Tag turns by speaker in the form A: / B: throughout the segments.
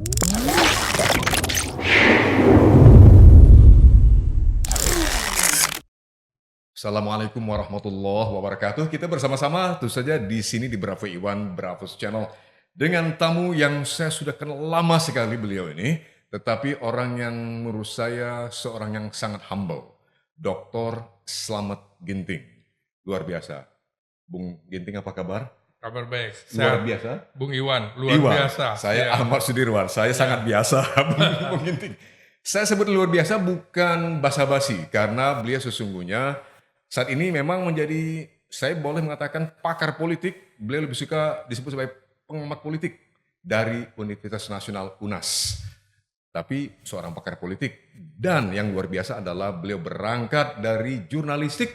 A: Assalamualaikum warahmatullahi wabarakatuh. Kita bersama-sama tentu saja di sini di Bravo Iwan, Bravo's Channel. Dengan tamu yang saya sudah kenal lama sekali beliau ini. Tetapi orang yang menurut saya seorang yang sangat humble. Dr. Slamet Ginting. Luar biasa. Bung Ginting apa kabar?
B: Kabar baik.
A: Luar biasa.
B: Bung Iwan, luar
A: Iwan,
B: biasa.
A: saya
B: Ya.
A: Ahmad Sudirwan. Saya sangat biasa, Bung Ginting. Saya sebut luar biasa bukan basa-basi. Karena beliau sesungguhnya saat ini memang menjadi, saya boleh mengatakan pakar politik. Beliau lebih suka disebut sebagai pengamat politik dari Universitas Nasional UNAS. Tapi seorang pakar politik. Dan yang luar biasa adalah beliau berangkat dari jurnalistik.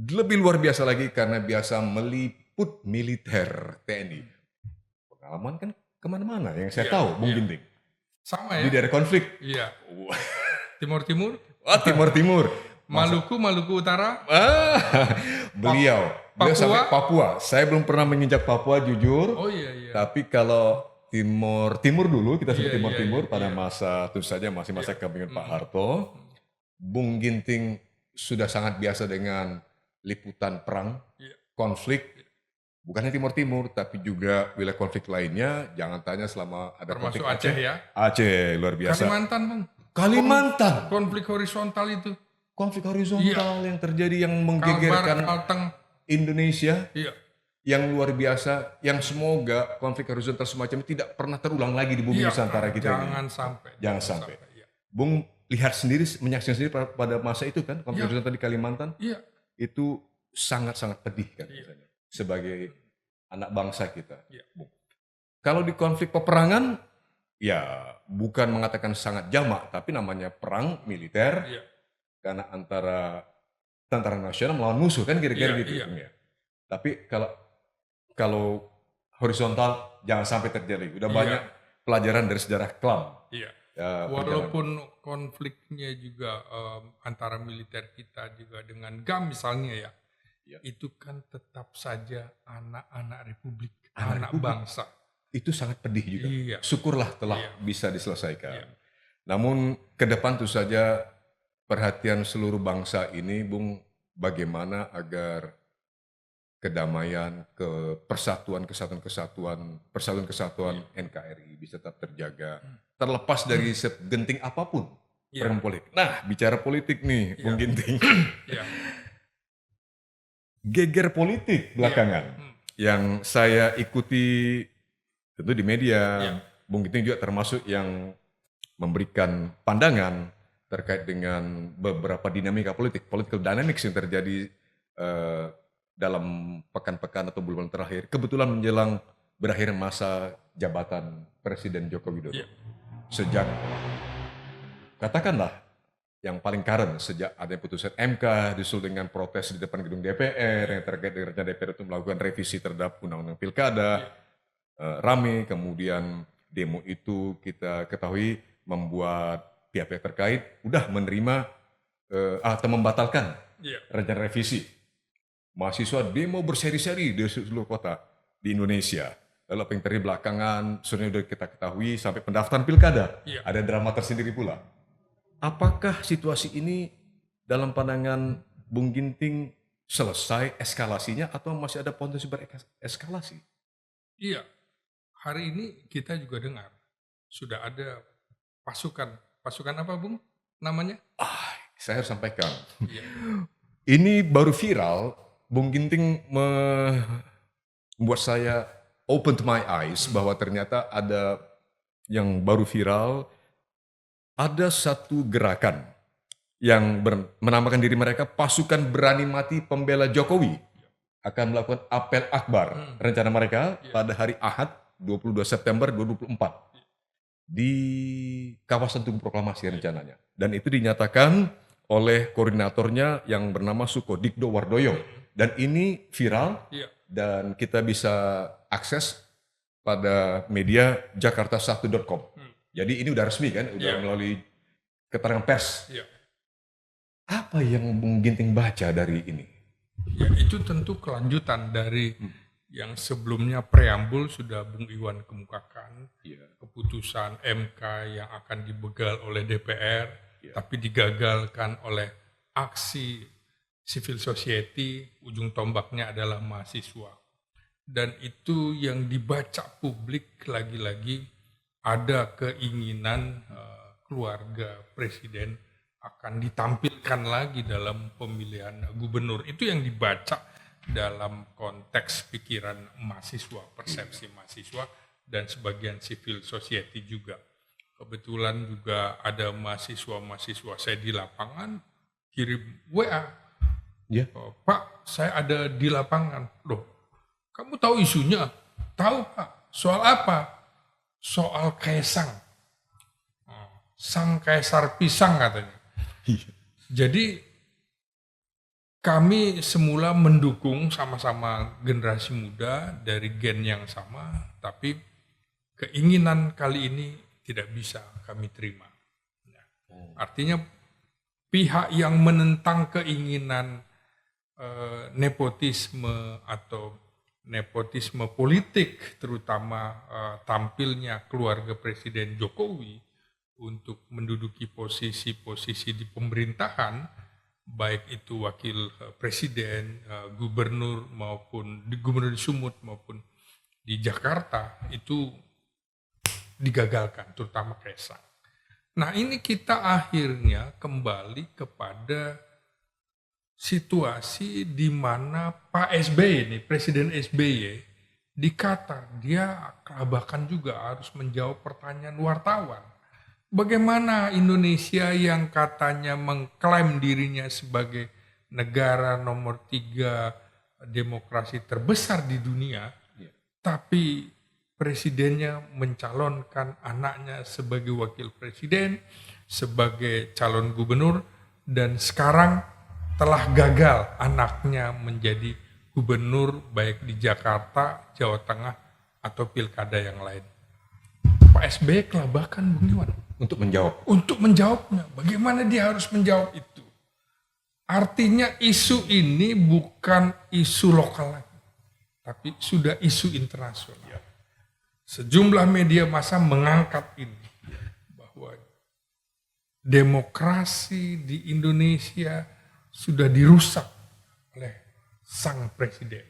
A: Lebih luar biasa lagi karena biasa meliput militer TNI. Pengalaman kan kemana-mana yang saya tahu, Bung Ginting.
B: Sama
A: Di
B: ya?
A: daerah konflik.
B: Iya. Timur-Timur,
A: Timur-Timur.
B: Maluku Utara.
A: Beliau sampai Papua. Saya belum pernah menginjak Papua jujur.
B: Oh iya.
A: Tapi kalau Timur dulu, kita sebut Timur pada
B: iya.
A: masa, tentu saja masih masa kepemimpinan Pak Harto. Bung Ginting sudah sangat biasa dengan liputan perang, konflik, bukannya Timur, tapi juga wilayah konflik lainnya. Jangan tanya selama ada
B: Termasuk
A: konflik
B: Aceh ya.
A: Aceh, luar biasa.
B: Kalimantan, Bang.
A: Kalimantan.
B: Konflik horizontal itu.
A: Konflik horizontal yang terjadi yang menggegerkan
B: Kalteng.
A: Indonesia.
B: Iya.
A: Yang luar biasa, yang semoga konflik horizontal semacam ini tidak pernah terulang lagi di bumi Nusantara kita ini. Jangan sampai.
B: Iya.
A: Bung lihat sendiri, menyaksikan sendiri pada masa itu kan, konflik horizontal di Kalimantan, itu sangat-sangat pedih kan, misalnya, sebagai anak bangsa kita. Bung. Kalau di konflik peperangan, ya bukan mengatakan sangat jamak, tapi namanya perang militer, karena antara tentara nasional melawan musuh kan kira-kira gitu. Ya. Tapi kalau horizontal jangan sampai terjadi. Udah banyak pelajaran dari sejarah kelam.
B: Iya.
A: Ya,
B: walaupun konfliknya juga antara militer kita juga dengan GAM misalnya itu kan tetap saja anak-anak republik, anak bangsa.
A: Itu sangat pedih juga.
B: Iya.
A: Syukurlah telah bisa diselesaikan. Namun ke depan tentu saja perhatian seluruh bangsa ini, Bung, bagaimana agar kedamaian, persatuan NKRI bisa tetap terjaga. Terlepas dari segenting apapun perang politik. Nah, bicara politik nih, Bung Ginting. Geger politik belakangan yang saya ikuti tentu di media. Bung Ginting juga termasuk yang memberikan pandangan terkait dengan beberapa dinamika politik, political dynamics yang terjadi dalam pekan-pekan atau bulan terakhir, kebetulan menjelang berakhir masa jabatan Presiden Joko Widodo. Sejak, katakanlah, yang paling current, sejak ada putusan MK, disusul dengan protes di depan gedung DPR, yang terkait dengan rencana DPR itu melakukan revisi terhadap Undang-Undang Pilkada, rame, kemudian demo itu kita ketahui membuat pihak-pihak terkait udah menerima atau membatalkan rencana revisi. Mahasiswa demo berseri-seri di seluruh kota di Indonesia. Lalu apa yang terjadi belakangan, sudah kita ketahui sampai pendaftaran pilkada. Ada drama tersendiri pula. Apakah situasi ini dalam pandangan Bung Ginting selesai eskalasinya atau masih ada potensi bereskalasi?
B: Iya, hari ini kita juga dengar sudah ada pasukan apa, Bung, namanya?
A: Saya harus sampaikan. Ini baru viral. Bung Ginting membuat saya open to my eyes bahwa ternyata ada yang baru viral, ada satu gerakan yang menamakan diri mereka Pasukan Berani Mati Pembela Jokowi akan melakukan apel akbar. Rencana mereka pada hari Ahad 22 September 2024 di kawasan Tugu Proklamasi rencananya. Dan itu dinyatakan oleh koordinatornya yang bernama Sukodikdo Wardoyo. Dan ini viral dan kita bisa akses pada media jakarta1.com. Jadi ini udah resmi kan, udah melalui keterangan pers. Apa yang Bung Ginting baca dari ini?
B: Ya, itu tentu kelanjutan dari yang sebelumnya preambul sudah Bung Iwan kemukakan, keputusan putusan MK yang akan dibegal oleh DPR, tapi digagalkan oleh aksi civil society, ujung tombaknya adalah mahasiswa. Dan itu yang dibaca publik lagi-lagi ada keinginan keluarga presiden akan ditampilkan lagi dalam pemilihan gubernur. Itu yang dibaca dalam konteks pikiran mahasiswa, persepsi mahasiswa, dan sebagian civil society juga. Kebetulan juga ada mahasiswa-mahasiswa saya di lapangan kirim WA.
A: Ya.
B: Pak, saya ada di lapangan. Loh, kamu tahu isunya? Tahu Pak. Soal apa? Soal Kaisang. Sang Kaisar Pisang katanya. Jadi kami semula mendukung sama-sama generasi muda dari gen yang sama, tapi keinginan kali ini tidak bisa kami terima. Artinya pihak yang menentang keinginan nepotisme atau nepotisme politik, terutama tampilnya keluarga Presiden Jokowi untuk menduduki posisi-posisi di pemerintahan, baik itu wakil presiden, gubernur maupun di gubernur di Sumut maupun di Jakarta, itu digagalkan, terutama Kaisang. Nah, ini kita akhirnya kembali kepada situasi di mana Pak SBY ini, Presiden SBY, dikata dia kelabakan juga harus menjawab pertanyaan wartawan. Bagaimana Indonesia yang katanya mengklaim dirinya sebagai negara nomor 3 demokrasi terbesar di dunia, tapi presidennya mencalonkan anaknya sebagai wakil presiden, sebagai calon gubernur, dan sekarang telah gagal anaknya menjadi gubernur baik di Jakarta, Jawa Tengah, atau pilkada yang lain. Pak SBY kelabakan Bung Iwan.
A: Untuk menjawab.
B: Untuk menjawabnya. Bagaimana dia harus menjawab itu? Artinya isu ini bukan isu lokal lagi, tapi sudah isu internasional. Sejumlah media massa mengangkat ini, bahwa demokrasi di Indonesia sudah dirusak oleh sang presiden.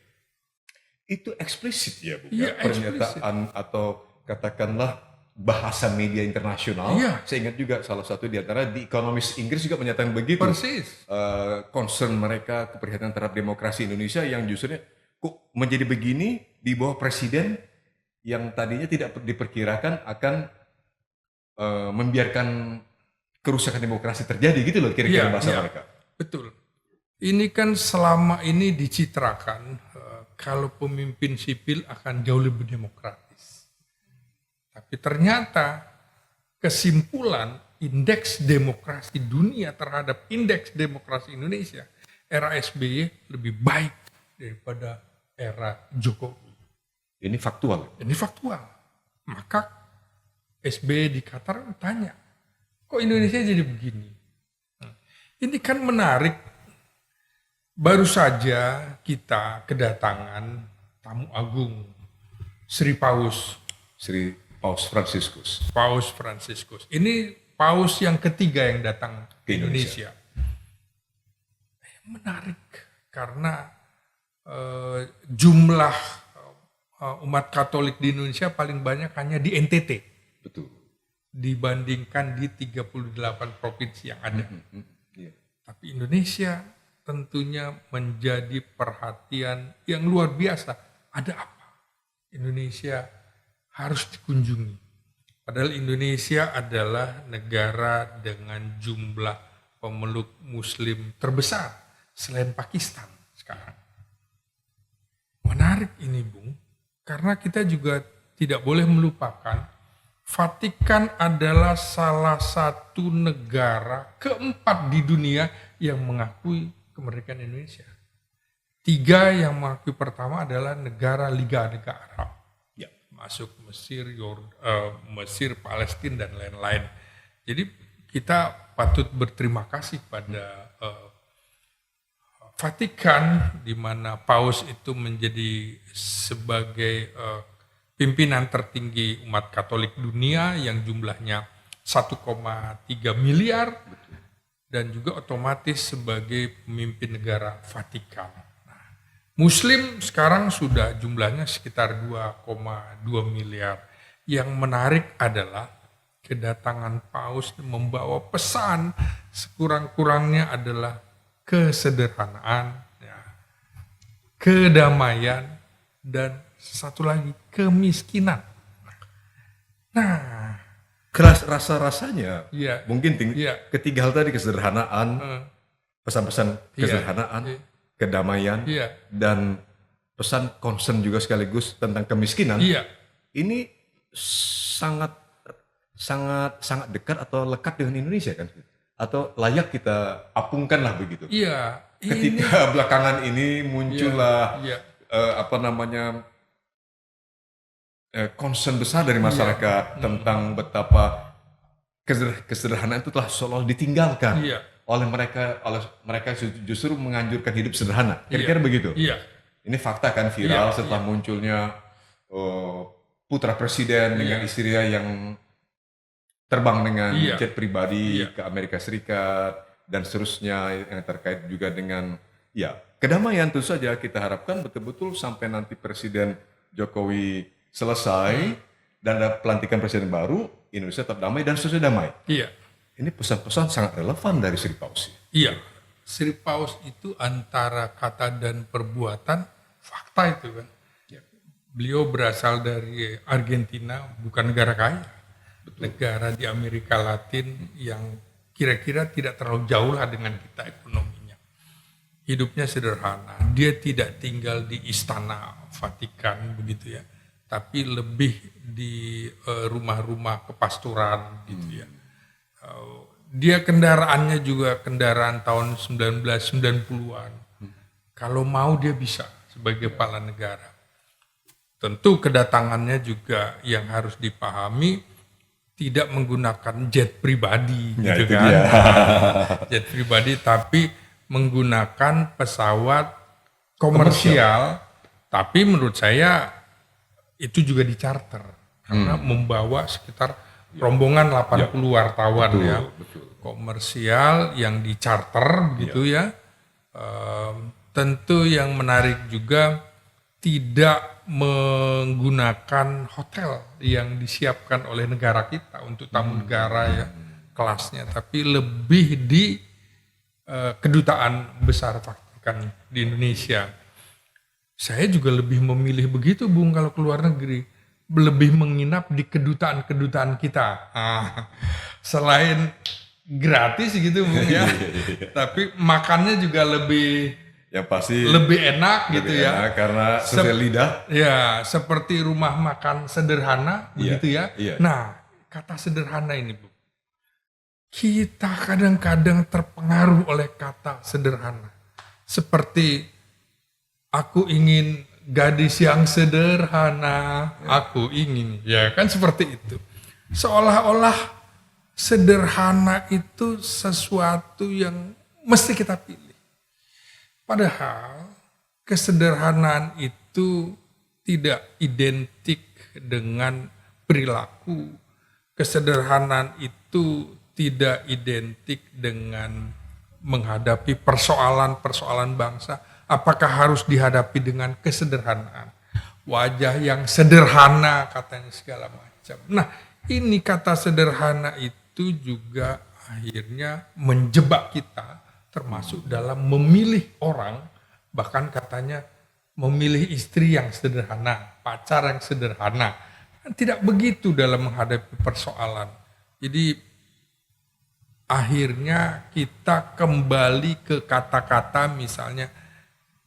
A: Itu eksplisit ya, Bu?
B: Iya,
A: Pernyataan atau katakanlah bahasa media internasional.
B: Iya.
A: Saya ingat juga salah satu di antara di Economist Inggris juga menyatakan begitu.
B: Persis.
A: Concern mereka, keprihatinan terhadap demokrasi Indonesia yang justru kok menjadi begini di bawah presiden yang tadinya tidak diperkirakan akan membiarkan kerusakan demokrasi terjadi gitu loh kira-kira bahasa mereka.
B: Betul. Ini kan selama ini dicitrakan kalau pemimpin sipil akan jauh lebih demokratis. Tapi ternyata kesimpulan indeks demokrasi dunia terhadap indeks demokrasi Indonesia era SBY lebih baik daripada era Jokowi.
A: Ini faktual.
B: Ini faktual. Maka SBY di Qatar tanya, kok Indonesia jadi begini? Ini kan menarik. Baru saja kita kedatangan tamu agung Sri Paus
A: Franciscus.
B: Paus Franciscus. Ini paus yang ketiga yang datang ke Indonesia. Menarik karena jumlah umat Katolik di Indonesia paling banyak hanya di NTT.
A: Betul.
B: Dibandingkan di 38 provinsi yang ada. Tapi Indonesia tentunya menjadi perhatian yang luar biasa. Ada apa? Indonesia harus dikunjungi. Padahal Indonesia adalah negara dengan jumlah pemeluk muslim terbesar selain Pakistan sekarang. Menarik ini Bung, karena kita juga tidak boleh melupakan Vatikan adalah salah satu negara keempat di dunia yang mengakui kemerdekaan Indonesia. 3 yang mengakui pertama adalah negara Liga Arab. Masuk Mesir, Mesir, Palestina, dan lain-lain. Jadi kita patut berterima kasih pada Vatikan, di mana Paus itu menjadi sebagai pimpinan tertinggi umat Katolik dunia yang jumlahnya 1,3 miliar dan juga otomatis sebagai pemimpin negara Vatikan. Nah, Muslim sekarang sudah jumlahnya sekitar 2,2 miliar. Yang menarik adalah kedatangan Paus membawa pesan sekurang-kurangnya adalah kesederhanaan, ya, kedamaian, dan satu lagi kemiskinan. Nah,
A: Keras rasa-rasanya,
B: iya,
A: mungkin
B: iya,
A: ketiga hal tadi, kesederhanaan, pesan-pesan
B: iya,
A: kesederhanaan,
B: iya,
A: kedamaian,
B: iya,
A: dan pesan concern juga sekaligus tentang kemiskinan.
B: iya,
A: Ini sangat sangat sangat dekat atau lekat dengan Indonesia kan? Atau layak kita apungkan lah begitu.
B: iya. Ini,
A: Ketika belakangan ini muncullah
B: iya,
A: apa namanya concern besar dari masyarakat tentang betapa kesederhanaan itu telah seolah ditinggalkan
B: iya,
A: oleh mereka justru menganjurkan hidup sederhana. Kira-kira begitu.
B: iya,
A: Ini fakta kan viral
B: Iya,
A: setelah munculnya putra presiden dengan istrinya yang terbang dengan
B: Iya.
A: jet pribadi
B: Iya.
A: ke Amerika Serikat dan seterusnya yang terkait juga dengan ya kedamaian. Tentu saja kita harapkan betul-betul sampai nanti Presiden Jokowi selesai dan ada pelantikan presiden baru, Indonesia tetap damai dan sesuai damai.
B: iya,
A: Ini pesan-pesan sangat relevan dari Sri Paus.
B: iya. Sri Paus itu antara kata dan perbuatan fakta itu kan. Beliau berasal dari Argentina, bukan negara kaya. Negara di Amerika Latin yang kira-kira tidak terlalu jauh lah dengan kita ekonominya. Hidupnya sederhana. Dia tidak tinggal di istana Vatikan begitu ya, tapi lebih di rumah-rumah kepasturan gitu ya. Dia kendaraannya juga kendaraan tahun 1990-an. Kalau mau dia bisa sebagai kepala negara. Tentu kedatangannya juga yang harus dipahami tidak menggunakan jet pribadi
A: Ya,
B: gitu
A: itu
B: kan.
A: dia.
B: Jet pribadi tapi menggunakan pesawat komersial. Tapi menurut saya itu juga dicharter karena membawa sekitar rombongan 80 wartawan ya. Komersial yang dicharter gitu ya. Tentu yang menarik juga tidak menggunakan hotel yang disiapkan oleh negara kita untuk tamu negara ya kelasnya, tapi lebih di kedutaan besar Vatikan di Indonesia. Saya juga lebih memilih begitu Bung kalau keluar negeri, lebih menginap di kedutaan-kedutaan kita. Selain gratis gitu Bung ya, tapi makannya juga lebih
A: Yang pasti
B: lebih enak gitu
A: lebih
B: ya.
A: enak karena sesuai lidah.
B: Ya, seperti rumah makan sederhana
A: Iya,
B: begitu ya.
A: iya.
B: Nah, kata sederhana ini, Bu. Kita kadang-kadang terpengaruh oleh kata sederhana. Seperti aku ingin gadis yang sederhana, aku ingin. Ya, kan seperti itu. Seolah-olah sederhana itu sesuatu yang mesti kita pilih. Padahal kesederhanaan itu tidak identik dengan perilaku. Kesederhanaan itu tidak identik dengan menghadapi persoalan-persoalan bangsa. Apakah harus dihadapi dengan kesederhanaan? Wajah yang sederhana katanya segala macam. Nah, ini kata sederhana itu juga akhirnya menjebak kita. Termasuk dalam memilih orang, bahkan katanya memilih istri yang sederhana, pacar yang sederhana. Tidak begitu dalam menghadapi persoalan. Jadi akhirnya kita kembali ke kata-kata misalnya,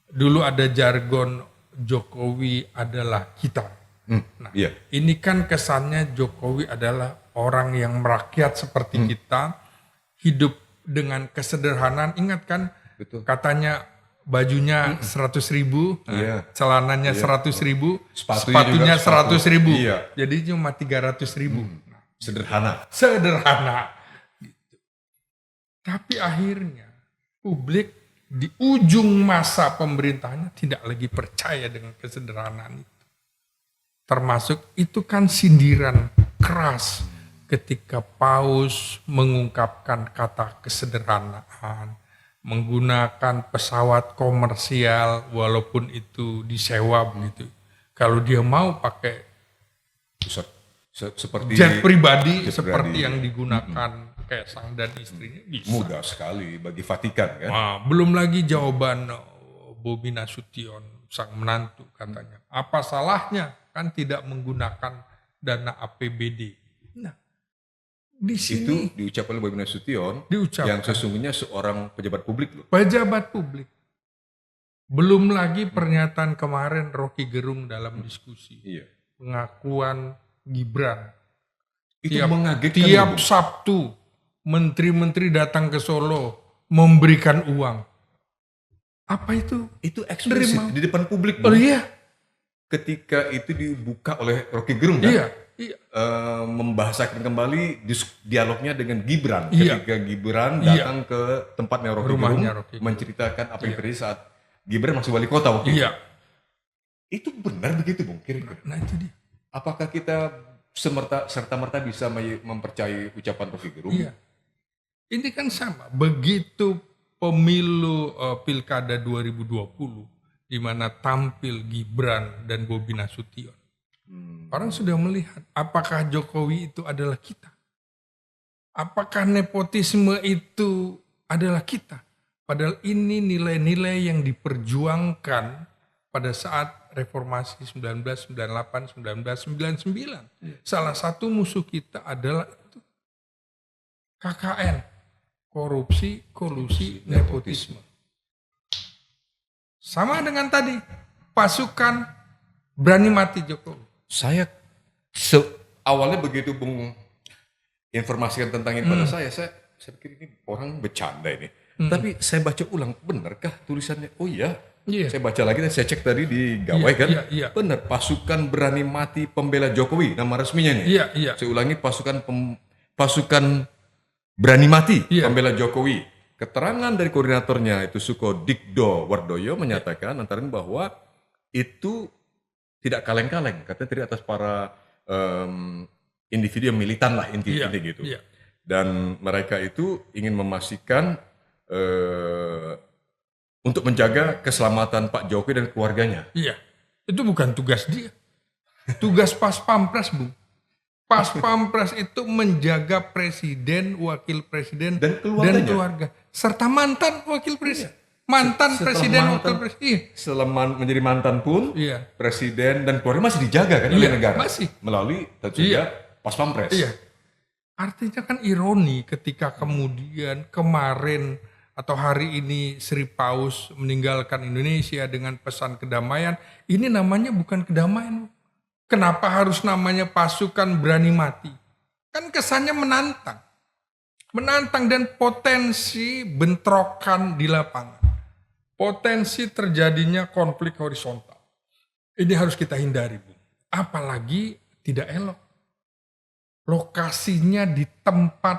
B: dulu ada jargon Jokowi adalah kita. Nah,
A: Iya.
B: ini kan kesannya Jokowi adalah orang yang merakyat seperti kita, hidup dengan kesederhanaan. Ingat kan
A: Betul.
B: katanya bajunya 100.000,
A: Iya.
B: celananya 100.000,
A: Sepatunya juga
B: 100.000.
A: Iya.
B: Jadi cuma 300.000.
A: Sederhana.
B: Sederhana. Gitu. Tapi akhirnya publik di ujung masa pemerintahnya tidak lagi percaya dengan kesederhanaan itu. termasuk itu kan sindiran keras ketika Paus mengungkapkan kata kesederhanaan, menggunakan pesawat komersial walaupun itu disewa begitu. Kalau dia mau pakai
A: Seperti
B: jet pribadi
A: jet
B: seperti
A: pribadi.
B: yang digunakan Kaisang dan istrinya bisa.
A: Mudah sekali bagi Vatikan kan.
B: Nah, belum lagi jawaban Bobi Nasution sang menantu katanya. Apa salahnya kan tidak menggunakan dana APBD. Nah, di
A: Itu
B: sini
A: diucapkan oleh Bobi Nasution
B: diucapkan
A: yang sesungguhnya seorang pejabat publik loh.
B: pejabat publik. Belum lagi pernyataan kemarin Rocky Gerung dalam diskusi.
A: Iya.
B: Pengakuan Gibran.
A: Itu
B: Tiap-
A: mengagetkan.
B: Tiap
A: loh, Bung.
B: Sabtu menteri-menteri datang ke Solo memberikan uang. Apa itu?
A: Itu eksplisit
B: Nerima.
A: di depan publik.
B: Oh
A: Bung.
B: iya,
A: Ketika itu dibuka oleh Rocky Gerung kan.
B: iya, iya.
A: Membahasakan kembali dialognya dengan Gibran.
B: Iya.
A: Ketika Gibran
B: Iya.
A: datang ke tempatnya Rocky
B: Rumahnya
A: Gerung
B: Rocky Gerung.
A: menceritakan apa yang terjadi saat Gibran masih wali kota waktu itu.
B: Iya.
A: Itu benar begitu Bung kira-kira.
B: Nah itu dia.
A: Apakah kita serta-merta bisa mempercayai ucapan Rocky Gerung?
B: Iya. Ini kan sama. Begitu pemilu Pilkada 2020 di mana tampil Gibran dan Bobi Nasution. Orang sudah melihat apakah Jokowi itu adalah kita. Apakah nepotisme itu adalah kita. Padahal ini nilai-nilai yang diperjuangkan pada saat reformasi 1998-1999. Salah satu musuh kita adalah itu. KKN. Korupsi, kolusi, nepotisme. Sama dengan tadi. Pasukan berani mati Jokowi.
A: Saya awalnya begitu Bung informasikan tentang ini pada saya pikir ini orang bercanda ini. Tapi saya baca ulang, benarkah tulisannya? Oh iya.
B: Iya.
A: Saya baca lagi dan saya cek tadi di Gawai kan.
B: iya.
A: Benar, pasukan berani mati pembela Jokowi, nama resminya nih.
B: Iya, iya.
A: Saya ulangi, pasukan berani mati
B: Iya.
A: pembela Jokowi. Keterangan dari koordinatornya itu Suko Dikdo Wardoyo menyatakan antara lain bahwa itu tidak kaleng-kaleng, katanya tadi atas para individu yang militan lah intinya gitu.
B: Iya.
A: Dan mereka itu ingin memastikan untuk menjaga keselamatan Pak Jokowi dan keluarganya.
B: Iya. Itu bukan tugas dia. Tugas Pas Pampres, Bu. Pas Pampres itu menjaga presiden, wakil presiden,
A: Dan keluarganya.
B: keluarga. Serta mantan wakil presiden. Mantan
A: Setelah
B: presiden,
A: mantan-
B: wakil presiden. Iya.
A: Setelah menjadi mantan pun,
B: Iya.
A: presiden dan keluarga masih dijaga kan oleh
B: Iya,
A: negara.
B: masih.
A: Melalui tentu saja Pas Pampres.
B: Iya. Artinya kan ironi ketika kemudian kemarin atau hari ini Sri Paus meninggalkan Indonesia dengan pesan kedamaian. Ini namanya bukan kedamaian. Kenapa harus namanya pasukan berani mati? Kan kesannya menantang. Menantang dan potensi bentrokan di lapangan. Potensi terjadinya konflik horizontal. Ini harus kita hindari, Bu. Apalagi tidak elok. Lokasinya di tempat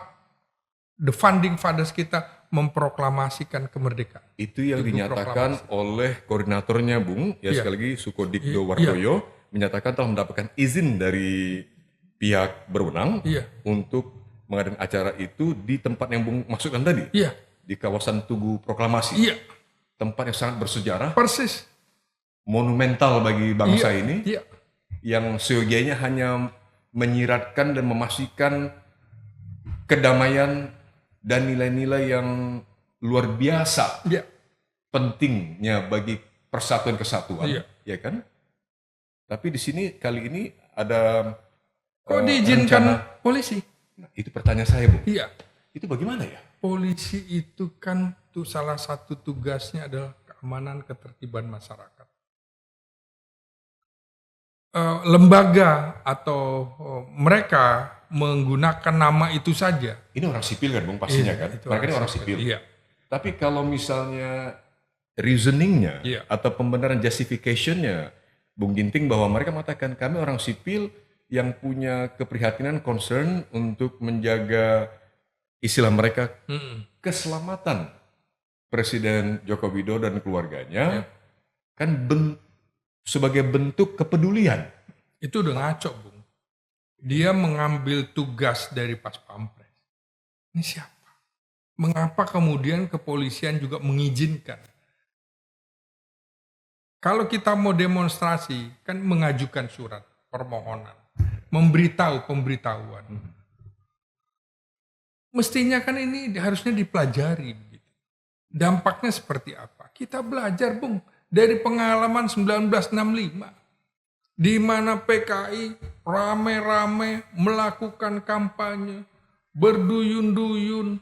B: the founding fathers kita memproklamasikan kemerdekaan.
A: Itu yang
B: Itu
A: dinyatakan oleh koordinatornya Bung, ya
B: Iya.
A: sekali lagi Sukodikdo
B: Iya.
A: Wardoyo, menyatakan telah mendapatkan izin dari pihak berwenang
B: Iya,
A: untuk mengadakan acara itu di tempat yang Bung maksudkan tadi,
B: iya,
A: di kawasan Tugu Proklamasi.
B: iya,
A: Tempat yang sangat bersejarah,
B: persis.
A: monumental bagi bangsa
B: Iya,
A: ini,
B: iya,
A: yang seyogianya hanya menyiratkan dan memastikan kedamaian dan nilai-nilai yang luar biasa
B: iya,
A: pentingnya bagi persatuan kesatuan,
B: Iya.
A: ya kan? Tapi di sini kali ini ada
B: Kok diizinkan
A: rencana.
B: polisi?
A: Nah, itu pertanyaan saya, Bu.
B: Iya,
A: Itu bagaimana ya?
B: polisi itu kan tuh salah satu tugasnya adalah keamanan ketertiban masyarakat. Lembaga atau mereka menggunakan nama itu saja.
A: Ini orang sipil kan, Bung, pastinya
B: Iya,
A: kan?
B: itu
A: Mereka ini orang sipil.
B: Iya,
A: Tapi kalau misalnya reasoningnya
B: Iya.
A: atau pembenaran justificationnya, Bung Ginting bahwa mereka mengatakan kami orang sipil yang punya keprihatinan, concern untuk menjaga istilah mereka keselamatan Presiden Joko Widodo dan keluarganya,
B: Iya.
A: kan sebagai bentuk kepedulian.
B: Itu udah ngaco, Bung. Dia mengambil tugas dari Pas Pampres. Ini siapa? Mengapa kemudian kepolisian juga mengizinkan? Kalau kita mau demonstrasi, kan mengajukan surat permohonan, memberitahu pemberitahuan. Mestinya kan ini harusnya dipelajari. Begitu. Dampaknya seperti apa? Kita belajar, Bung, dari pengalaman 1965. Di mana PKI rame-rame melakukan kampanye, berduyun-duyun,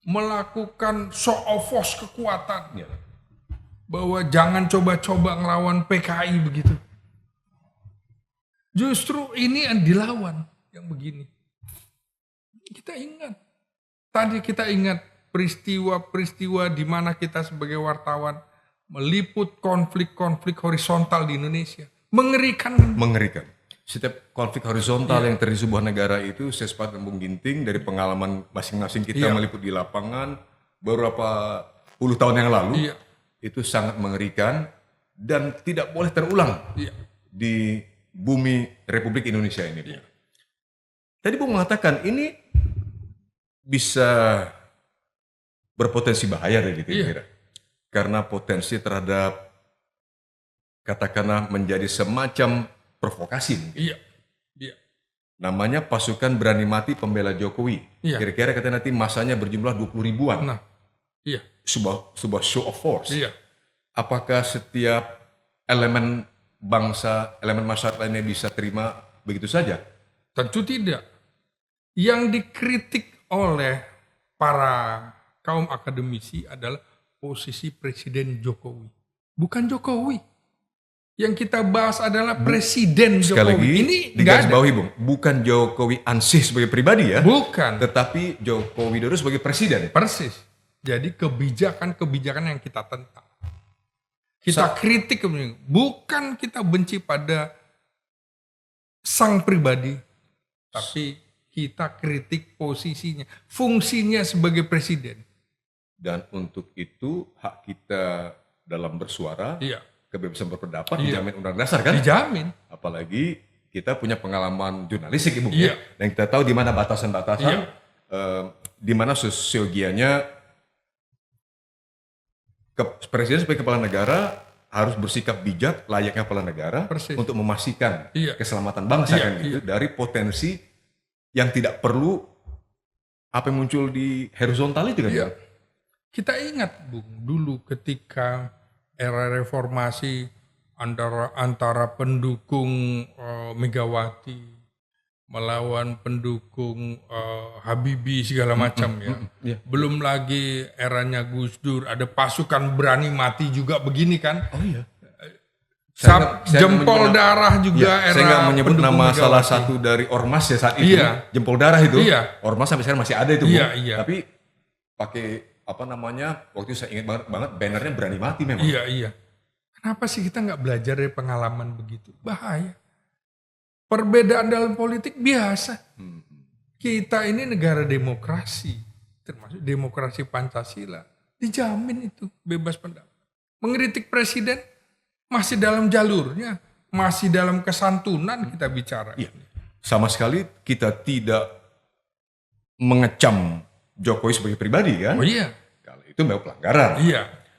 B: melakukan show of force kekuatan.
A: Ya.
B: Bahwa jangan coba-coba ngelawan PKI begitu. Justru ini yang dilawan, yang begini. Kita ingat. Tadi kita ingat peristiwa-peristiwa di mana kita sebagai wartawan meliput konflik-konflik horizontal di Indonesia. Mengerikan.
A: Mengerikan. Setiap konflik horizontal yang terjadi di sebuah negara itu, saya sepakat dengan Bung Ginting, dari pengalaman masing-masing kita meliput di lapangan beberapa puluh tahun yang lalu, itu sangat mengerikan dan tidak boleh terulang di bumi Republik Indonesia ini. Tadi Bung mengatakan ini bisa berpotensi bahaya dari kira-kira. Karena potensi terhadap katakanlah menjadi semacam provokasi. Namanya pasukan berani mati pembela Jokowi. Kira-kira katanya nanti masanya berjumlah 20 ribuan. Sebuah show of force. Apakah setiap elemen bangsa, elemen masyarakat lainnya bisa terima begitu saja?
B: Tentu tidak. Yang dikritik oleh para kaum akademisi adalah posisi Presiden Jokowi. Bukan Jokowi. Yang kita bahas adalah Presiden Jokowi.
A: Sekali lagi,
B: ini
A: digarisbawahi Bung, bukan Jokowi ansih sebagai pribadi ya.
B: Bukan.
A: Tetapi Joko Widodo sebagai presiden.
B: Persis. Jadi kebijakan-kebijakan yang kita tentang. Kita kritik, bukan kita benci pada sang pribadi. Tapi kita kritik posisinya, fungsinya sebagai presiden.
A: Dan untuk itu hak kita dalam bersuara, kebebasan berpendapat dijamin Undang-Undang Dasar kan?
B: Dijamin.
A: Apalagi kita punya pengalaman jurnalistik Ibu. Dan kita tahu di mana batasan-batasan, di mana sosiogianya presiden sebagai kepala negara harus bersikap bijak layaknya kepala negara untuk memastikan keselamatan bangsa kan gitu dari potensi yang tidak perlu apa yang muncul di horizontal itu kan.
B: Kita ingat Bung, dulu ketika era reformasi antara pendukung Megawati melawan pendukung Habibie segala macam ya. Belum lagi eranya Gus Dur, ada pasukan berani mati juga begini kan. Jempol darah juga era.
A: Saya nggak menyebut nama
B: Megawati.
A: salah satu dari ormas ya saat itu. Jempol darah itu. Ormas sampai sekarang masih ada itu. Tapi pakai apa namanya, waktu itu saya ingat banget bannernya berani mati memang. Kenapa sih kita nggak belajar dari pengalaman begitu? Bahaya. Perbedaan dalam politik biasa. Kita ini negara demokrasi, termasuk demokrasi Pancasila. Dijamin itu bebas pendapat. Mengkritik presiden masih dalam jalurnya, masih dalam kesantunan kita bicara. Sama sekali kita tidak mengecam Jokowi sebagai pribadi kan? Kalau itu memang pelanggaran.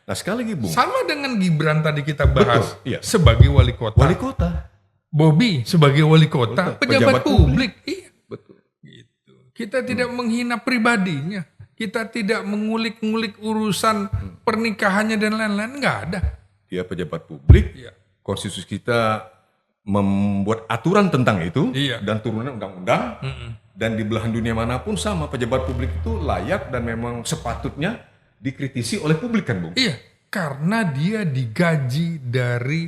A: Nah sekali lagi Bung. Sama dengan Gibran tadi kita bahas sebagai wali kota. Wali kota. Bobby sebagai wali kota, pejabat publik. Betul. Gitu. Kita tidak menghina pribadinya. Kita tidak mengulik-ngulik urusan pernikahannya dan lain-lain. Nggak ada. Dia pejabat publik. Konstitusi kita membuat aturan tentang itu. Dan turunannya undang-undang. Dan di belahan dunia manapun sama. Pejabat publik itu layak dan memang sepatutnya dikritisi oleh publik kan Bung? Karena dia digaji dari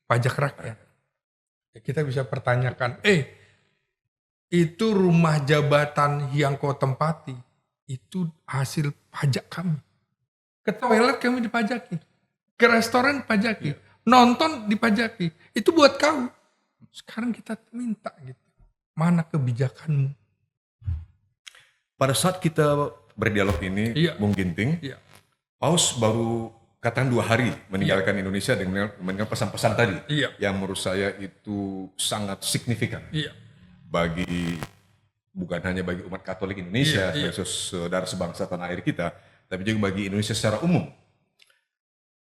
A: pajak rakyat. Kita bisa pertanyakan, itu rumah jabatan yang kau tempati, itu hasil pajak kami. Ke toilet kami dipajaki, ke restoran dipajaki, nonton dipajaki. Itu buat kau. Sekarang kita minta gitu. Mana kebijakanmu? Pada saat kita berdialog ini, Bung Ginting, Paus baru katakan 2 hari meninggalkan Indonesia dengan mendengar pesan-pesan tadi,
B: Iya.
A: yang menurut saya itu sangat signifikan
B: Iya.
A: bagi bukan hanya bagi umat Katolik Indonesia,
B: Iya.
A: saudara sebangsa tanah air kita, tapi juga bagi Indonesia secara umum.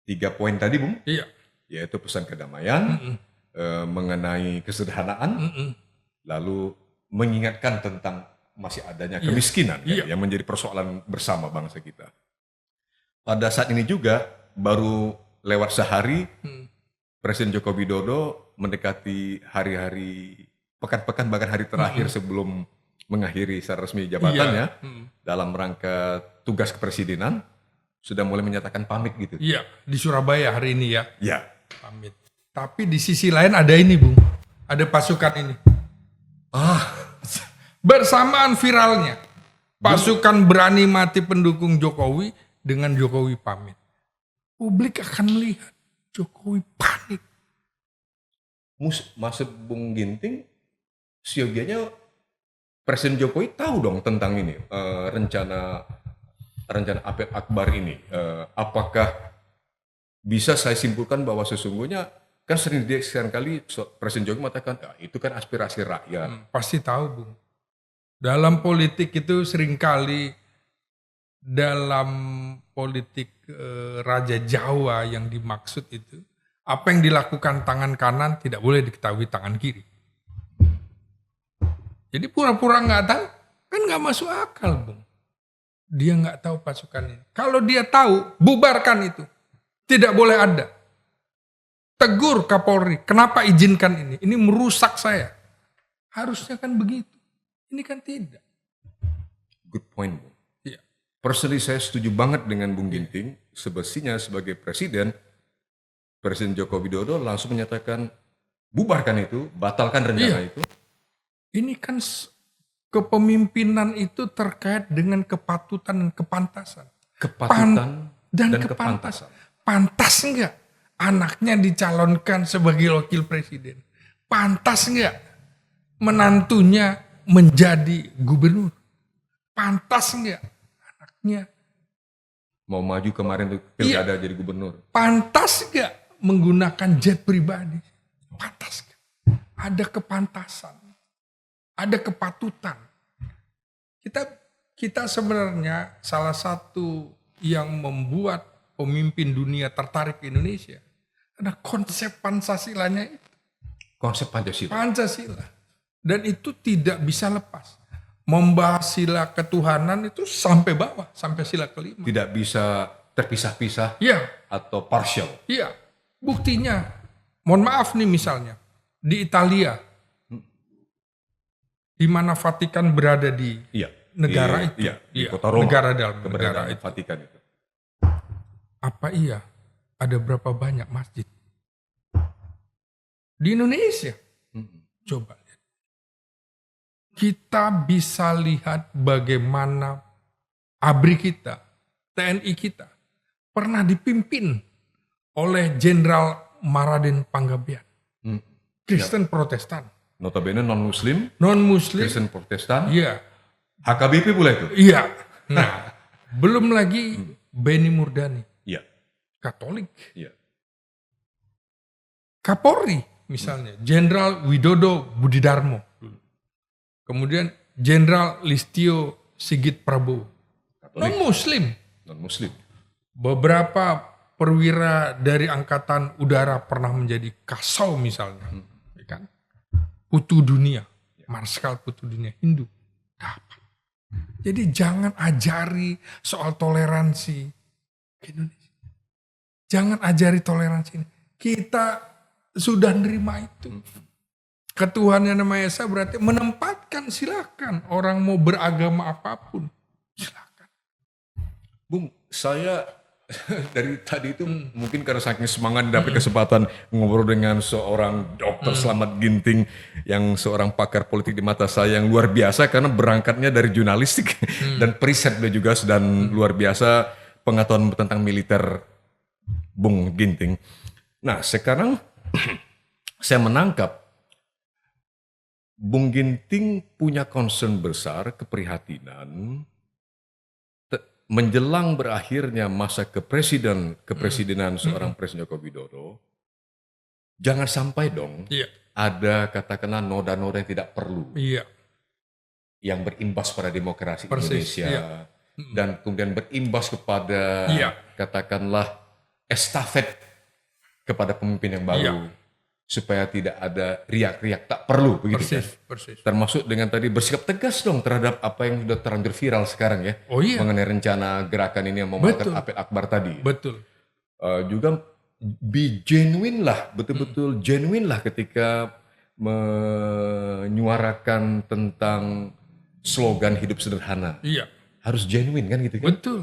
A: 3 poin tadi, Bung,
B: Iya.
A: yaitu pesan kedamaian, mengenai kesederhanaan, lalu mengingatkan tentang masih adanya kemiskinan
B: Iya.
A: yang menjadi persoalan bersama bangsa kita. Pada saat ini juga baru lewat sehari Presiden Joko Widodo mendekati hari-hari pekan-pekan bahkan hari terakhir sebelum mengakhiri secara resmi jabatannya dalam rangka tugas kepresidenan sudah mulai menyatakan pamit gitu.
B: Iya, di Surabaya hari ini ya.
A: Ya,
B: Pamit. Tapi di sisi lain ada ini, Bung. Ada pasukan ini. Bersamaan viralnya. Pasukan berani mati pendukung Jokowi dengan Jokowi pamit. Publik akan melihat Jokowi panik.
A: maksud Bung Ginting, siogianya Presiden Jokowi tahu dong tentang ini rencana apel akbar ini. Apakah bisa saya simpulkan bahwa sesungguhnya kan sering kali Presiden Jokowi mengatakan itu kan aspirasi rakyat.
B: Pasti tahu, Bung. Dalam politik itu seringkali dalam politik Raja Jawa yang dimaksud itu, apa yang dilakukan tangan kanan tidak boleh diketahui tangan kiri. Jadi pura-pura nggak tahu, kan nggak masuk akal, Bung. Dia nggak tahu pasukan ini. Kalau dia tahu, bubarkan itu. Tidak boleh ada. Tegur Kapolri, kenapa izinkan ini? Ini merusak saya. Harusnya kan begitu. Ini kan tidak.
A: Good point, Bung.
B: Iya.
A: Personally saya setuju banget dengan Bung Ginting. Sebestinya sebagai Presiden Joko Widodo langsung menyatakan bubarkan itu, batalkan rencana itu.
B: Ini kan kepemimpinan itu terkait dengan kepatutan dan kepantasan.
A: Kepatutan
B: dan
A: dan
B: kepantasan.
A: kepantasan.
B: Pantas enggak anaknya dicalonkan sebagai wakil presiden? Pantas enggak menantunya menjadi gubernur? Pantas enggak anaknya?
A: Mau maju kemarin tuh pilkada jadi gubernur.
B: Pantas enggak menggunakan jet pribadi? Pantas enggak? Ada kepantasan. Ada kepatutan. Kita sebenarnya salah satu yang membuat pemimpin dunia tertarik ke Indonesia ada konsep Pancasilanya itu.
A: Konsep Pancasila.
B: Pancasila. Dan itu tidak bisa lepas. Membahas sila ketuhanan itu sampai bawah, sampai sila kelima.
A: Tidak bisa terpisah-pisah
B: Iya,
A: atau partial.
B: iya. Buktinya, mohon maaf nih misalnya, di Italia, di mana Vatikan berada di
A: Iya.
B: negara itu.
A: Iya, di
B: Iya,
A: kota Roma.
B: negara dalam negara
A: Keberadaan
B: itu.
A: Vatikan itu.
B: Apa iya ada berapa banyak masjid di Indonesia? Coba lihat. Kita bisa lihat bagaimana ABRI kita, TNI kita pernah dipimpin oleh Jenderal Maraden Panggabean. Kristen Protestan.
A: Notabene non-Muslim,
B: Non-Muslim.
A: Kristen Protestan,
B: Iya.
A: HKBP pula itu.
B: Iya. Nah, belum lagi Benny Murdani.
A: Iya.
B: Katolik.
A: Iya.
B: Kapolri misalnya, Jenderal Widodo Budidarmo. Kemudian Jenderal Listio Sigit Prabowo.
A: Katolik,
B: Non-Muslim.
A: non-Muslim.
B: Beberapa perwira dari Angkatan Udara pernah menjadi kasau misalnya. Ya kan? Putu dunia. Marskal Putu dunia Hindu. Dapat. Jadi jangan ajari soal toleransi ke Indonesia. Jangan ajari toleransi ini. Kita sudah nerima itu. Ketuhanan yang Maha Esa berarti menempatkan, silakan. Orang mau beragama apapun, silakan.
A: Bung, saya dari tadi itu mungkin karena saking semangat dapat kesempatan ngobrol dengan seorang dokter Slamet Ginting yang seorang pakar politik di mata saya yang luar biasa karena berangkatnya dari jurnalistik dan periset beliau juga dan luar biasa pengetahuan tentang militer Bung Ginting. Nah sekarang saya menangkap Bung Ginting punya concern besar, keprihatinan menjelang berakhirnya masa kepresidenan seorang Presiden Joko Widodo, jangan sampai dong
B: Iya,
A: ada katakanlah noda-noda yang tidak perlu
B: iya,
A: yang berimbas pada demokrasi
B: persis.
A: Indonesia
B: Iya,
A: dan kemudian berimbas kepada
B: Iya.
A: katakanlah estafet kepada pemimpin yang baru,
B: Iya.
A: supaya tidak ada riak-riak tak perlu begitu kan.
B: persis.
A: Termasuk dengan tadi bersikap tegas dong terhadap apa yang sudah terlanjur viral sekarang ya,
B: Oh iya,
A: mengenai rencana gerakan ini yang mau mengangkat
B: Betul.
A: Apel Akbar tadi.
B: betul.
A: Juga be genuine lah, betul-betul genuine lah ketika menyuarakan tentang slogan hidup sederhana.
B: Iya,
A: Harus genuine kan gitu kan?
B: betul.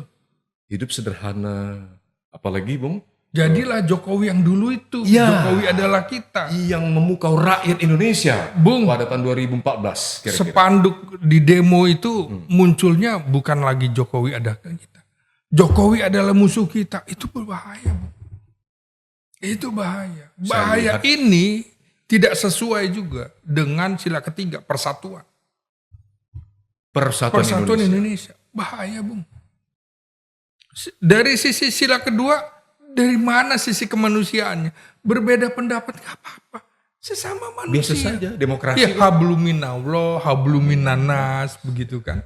A: Hidup sederhana. Apalagi Bung,
B: Jadilah Jokowi yang dulu itu.
A: Iya.
B: Jokowi adalah kita.
A: yang memukau rakyat Indonesia
B: Bung,
A: pada tahun 2014 kira-kira.
B: spanduk di demo itu munculnya bukan lagi Jokowi ada kita. Jokowi adalah musuh kita. Itu berbahaya, Bung. Itu bahaya. Bahaya
A: lihat-
B: ini tidak sesuai juga dengan sila ketiga, persatuan.
A: Persatuan
B: Persatuan
A: Indonesia.
B: Indonesia. Bahaya, Bung. Dari sisi sila kedua, dari mana sisi kemanusiaannya? Berbeda pendapat nggak apa-apa. Sesama
A: Biasa
B: manusia.
A: saja demokrasi.
B: Ya habluminallah, habluminanas, begitu kan?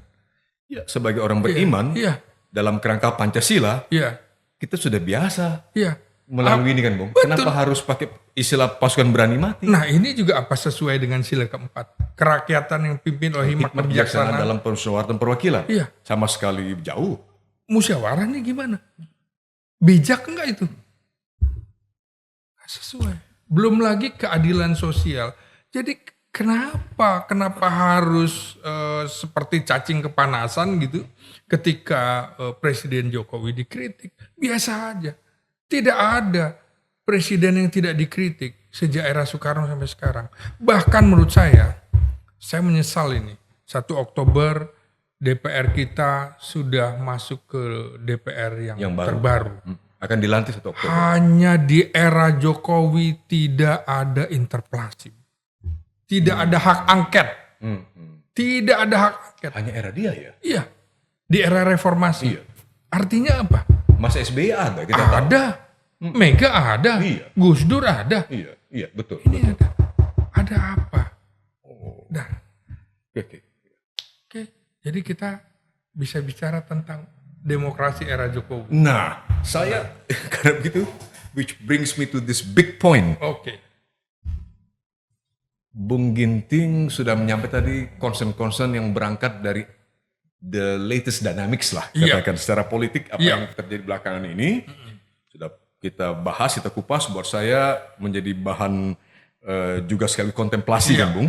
A: Ya, sebagai orang beriman
B: Iya,
A: dalam kerangka Pancasila,
B: iya,
A: kita sudah biasa
B: iya.
A: melalui ini kan, Bung. Kenapa harus pakai istilah pasukan berani mati?
B: Nah ini juga apa sesuai dengan sila keempat? Kerakyatan yang pimpin oleh hikmat
A: Hikmat bijaksana
B: kebijaksanaan.
A: dalam permusyawaratan perwakilan.
B: Iya.
A: Sama sekali jauh.
B: Musyawarah nih gimana? Bijak enggak itu? Nggak sesuai. Belum lagi keadilan sosial. Jadi kenapa harus seperti cacing kepanasan gitu ketika Presiden Jokowi dikritik? Biasa aja. Tidak ada presiden yang tidak dikritik sejak era Soekarno sampai sekarang. Bahkan menurut saya menyesal ini. 1 Oktober DPR kita sudah masuk ke DPR yang
A: baru.
B: terbaru.
A: Akan dilantik 1 Oktober.
B: Hanya di era Jokowi tidak ada interpelasi. Tidak ada hak angket. Tidak ada hak angket.
A: Hanya era dia ya?
B: Iya. Di era reformasi.
A: Iya.
B: Artinya apa?
A: Masa SBY ada, kita tahu.
B: Ada. Mega ada.
A: Iya.
B: Gus Dur ada.
A: Iya, betul.
B: Ini ada. Ada apa?
A: Oh,
B: Nah,
A: oke.
B: oke. Jadi kita bisa bicara tentang demokrasi era Jokowi.
A: Nah, saya karena begitu, which brings me to this big point.
B: Oke.
A: Bung Ginting sudah menyampaikan tadi concern-concern yang berangkat dari the latest dynamics lah,
B: Iya.
A: katakan secara politik apa
B: Iya.
A: yang terjadi belakangan ini. Sudah kita bahas, kita kupas, buat saya menjadi bahan juga sekali kontemplasi
B: Iya.
A: kan Bung.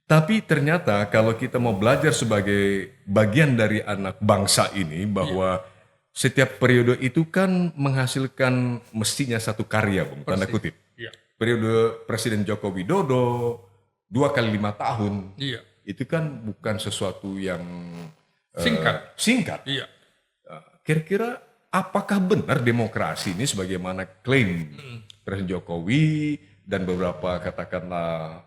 A: Tapi ternyata kalau kita mau belajar sebagai bagian dari anak bangsa ini bahwa setiap periode itu kan menghasilkan mestinya satu karya Bung, tanda kutip.
B: Iya.
A: Periode Presiden Joko Widodo 2 kali 5 tahun
B: Iya.
A: itu kan bukan sesuatu yang
B: Singkat.
A: singkat.
B: Iya.
A: Kira-kira apakah benar demokrasi ini sebagaimana klaim Presiden Jokowi dan beberapa katakanlah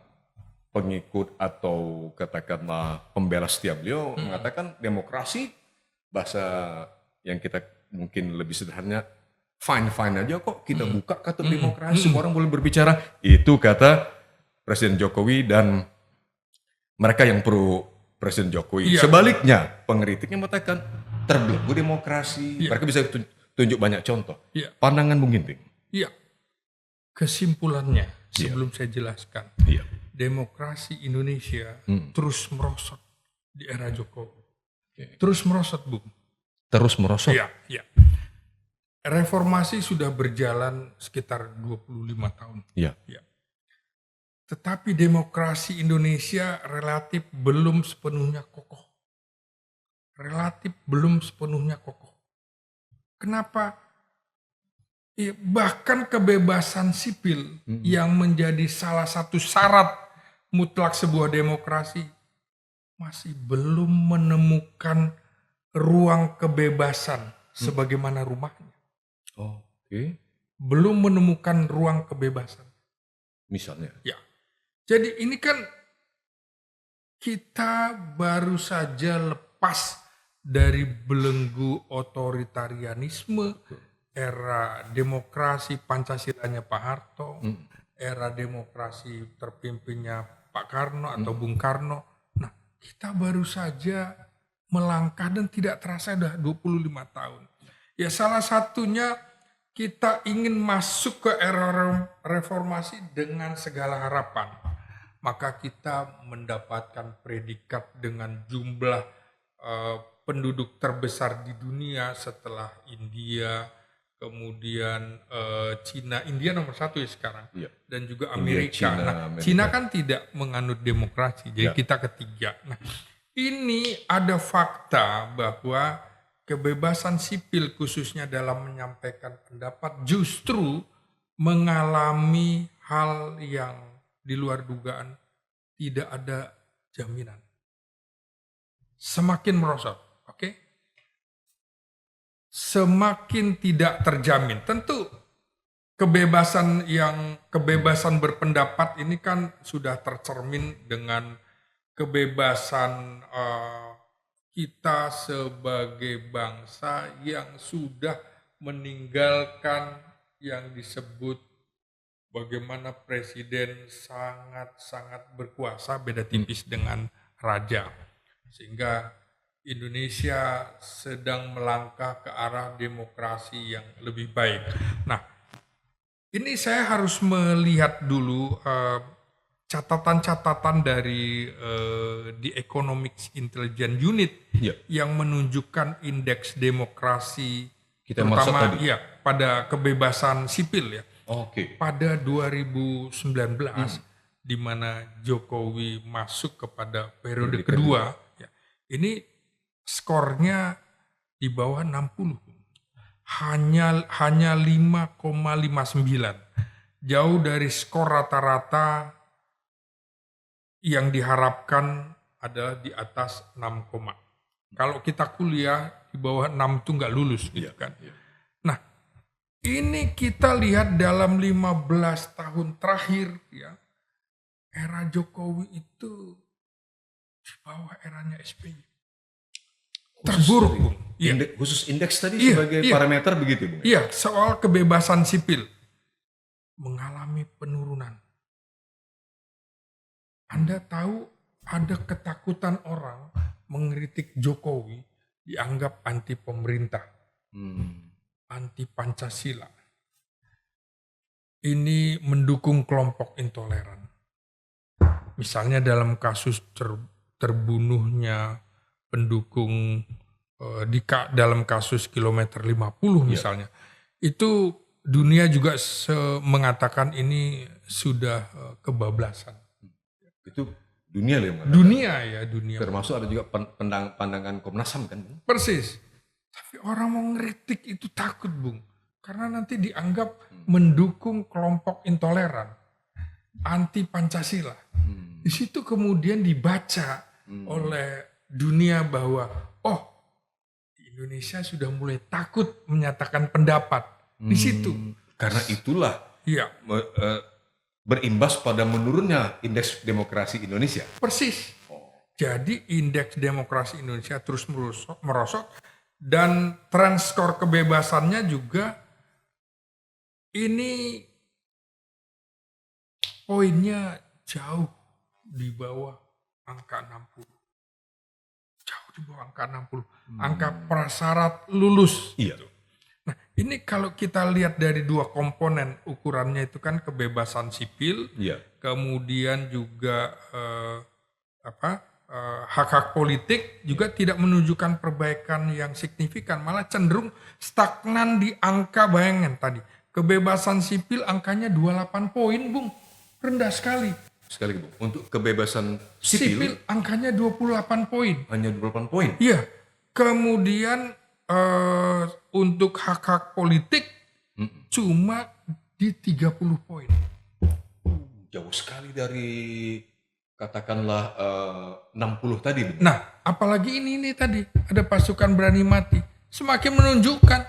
A: pengikut atau katakanlah pembela setia beliau mengatakan demokrasi, bahasa yang kita mungkin lebih sederhananya fine-fine aja kok, kita buka kata demokrasi, semua orang boleh berbicara. Itu kata Presiden Jokowi dan mereka yang pro Presiden Jokowi.
B: Iya.
A: Sebaliknya, pengkritiknya mengatakan terbelenggu demokrasi.
B: Iya.
A: Mereka bisa tunjuk banyak contoh.
B: Iya.
A: Pandangan Bung Ginting.
B: Iya. Kesimpulannya sebelum saya jelaskan.
A: Iya.
B: Demokrasi Indonesia terus merosot di era Jokowi.
A: Oke.
B: Terus merosot, Bung.
A: Terus merosot.
B: Iya, iya. Reformasi sudah berjalan sekitar 25 tahun.
A: Iya.
B: Ya. Tetapi demokrasi Indonesia relatif belum sepenuhnya kokoh. Relatif belum sepenuhnya kokoh. Kenapa? Ya, bahkan kebebasan sipil yang menjadi salah satu syarat mutlak sebuah demokrasi masih belum menemukan ruang kebebasan sebagaimana rumahnya.
A: Oke.
B: Belum menemukan ruang kebebasan.
A: Misalnya.
B: Ya. Jadi ini kan kita baru saja lepas dari belenggu otoritarianisme, era demokrasi Pancasilanya Pak Harto, era demokrasi terpimpinnya Pak Karno atau Bung Karno. Nah, kita baru saja melangkah dan tidak terasa sudah 25 tahun. Ya salah satunya kita ingin masuk ke era reformasi dengan segala harapan. Maka kita mendapatkan predikat dengan jumlah penduduk terbesar di dunia setelah India, kemudian Cina. India nomor 1 ya sekarang, dan juga Amerika.
A: India,
B: Cina kan tidak menganut demokrasi, jadi kita ketiga. Nah, ini ada fakta bahwa kebebasan sipil khususnya dalam menyampaikan pendapat justru mengalami hal yang di luar dugaan, tidak ada jaminan. Semakin merosot, oke? Semakin tidak terjamin. Tentu kebebasan berpendapat ini kan sudah tercermin dengan kebebasan kita sebagai bangsa yang sudah meninggalkan yang disebut bagaimana presiden sangat-sangat berkuasa, beda tipis dengan raja. Sehingga Indonesia sedang melangkah ke arah demokrasi yang lebih baik. Nah, ini saya harus melihat dulu catatan-catatan dari The Economic Intelligence Unit yang menunjukkan indeks demokrasi
A: Kita
B: terutama pada kebebasan sipil ya. Pada 2019 di mana Jokowi masuk kepada periode kedua ya, ini skornya di bawah 60. Hanya 5,59. Jauh dari skor rata-rata yang diharapkan adalah di atas 6, kalau kita kuliah di bawah 6 itu nggak lulus gitu kan. Nah, ini kita lihat dalam 15 tahun terakhir ya, era Jokowi itu di bawah eranya SBY. Terburuk, Bung.
A: Khusus indeks tadi sebagai parameter begitu, Bung?
B: Iya, soal kebebasan sipil mengalami penurunan. Anda tahu ada ketakutan orang mengkritik Jokowi dianggap anti pemerintah. Anti Pancasila. Ini mendukung kelompok intoleran. Misalnya dalam kasus terbunuhnya pendukung dalam kasus kilometer 50 misalnya. Itu dunia juga mengatakan ini sudah kebablasan.
A: Itu dunia loh yang
B: mengatakan. Dunia.
A: Termasuk ada juga pandangan Komnas HAM kan?
B: Persis. Tapi orang mau ngeritik itu takut, Bung. Karena nanti dianggap mendukung kelompok intoleran. Anti Pancasila. Di situ kemudian dibaca oleh dunia bahwa di Indonesia sudah mulai takut menyatakan pendapat. Di situ.
A: Karena itulah berimbas pada menurunnya indeks demokrasi Indonesia.
B: Persis. Jadi indeks demokrasi Indonesia terus merosot. Dan tren skor kebebasannya juga ini poinnya jauh di bawah angka 60. Jauh di bawah angka 60. Angka prasyarat lulus.
A: Iya.
B: Nah, ini kalau kita lihat dari dua komponen ukurannya itu kan kebebasan sipil, kemudian juga hak-hak politik juga tidak menunjukkan perbaikan yang signifikan, malah cenderung stagnan di angka, bayangin tadi. Kebebasan sipil angkanya 28 poin, Bung. Rendah sekali.
A: Sekali, Bung. Untuk kebebasan sipil
B: angkanya 28 poin.
A: Hanya 28 poin?
B: Iya. Kemudian untuk hak-hak politik cuma di 30 poin.
A: Jauh sekali dari katakanlah 60 tadi.
B: Nah, apalagi ini tadi ada pasukan berani mati, semakin menunjukkan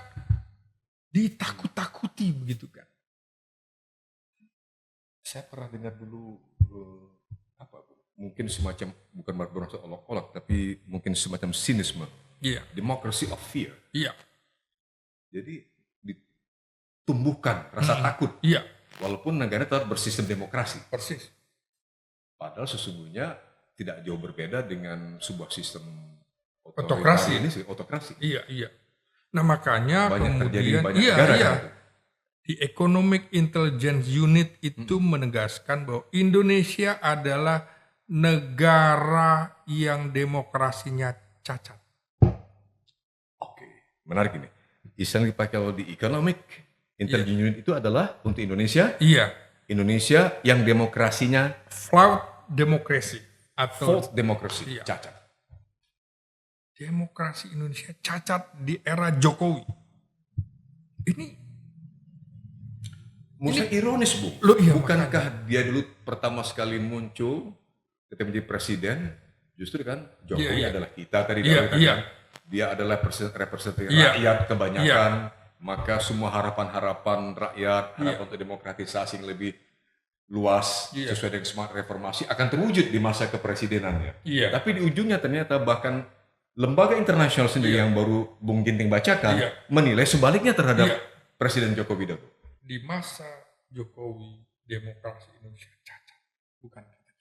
B: ditakut-takuti begitu kan.
A: Saya pernah dengar dulu mungkin semacam bukan bermaksud olok-olok, tapi mungkin semacam sinisme.
B: Iya.
A: Democracy of fear.
B: Iya.
A: Jadi ditumbuhkan rasa takut.
B: Iya.
A: Walaupun negara tetap bersistem demokrasi.
B: Persis.
A: Padahal sesungguhnya tidak jauh berbeda dengan sebuah sistem
B: Otokrasi.
A: ini sih, otokrasi.
B: Iya, iya. Nah makanya
A: Banyak terjadi di
B: kemudian
A: banyak negara kan.
B: di Economic Intelligence Unit itu menegaskan bahwa Indonesia adalah negara yang demokrasinya cacat.
A: Oke, menarik ini. Istilah yang dipakai kalau di Economic Intelligence Unit itu adalah untuk Indonesia.
B: Iya.
A: Indonesia yang demokrasinya
B: Flawed democracy atau
A: false democracy,
B: Iya.
A: cacat.
B: demokrasi Indonesia cacat di era Jokowi. Ini
A: Menurut saya ironis, Bu.
B: Loh, iya,
A: Bukankah dia dulu pertama sekali muncul ketika menjadi presiden, justru kan Jokowi
B: Iya.
A: adalah kita tadi
B: Iya,
A: dikatakan.
B: iya.
A: Dia adalah representatif
B: Iya.
A: rakyat kebanyakan, maka semua harapan-harapan rakyat, harapan untuk demokratisasi yang lebih luas
B: Iya.
A: sesuai dengan semangat reformasi akan terwujud di masa kepresidenannya.
B: Iya.
A: Tapi di ujungnya ternyata bahkan lembaga internasional sendiri yang baru Bung Ginting bacakan
B: Iya.
A: menilai sebaliknya terhadap
B: Iya.
A: Presiden Joko Widodo.
B: di masa Jokowi demokrasi Indonesia cacat, bukan kita.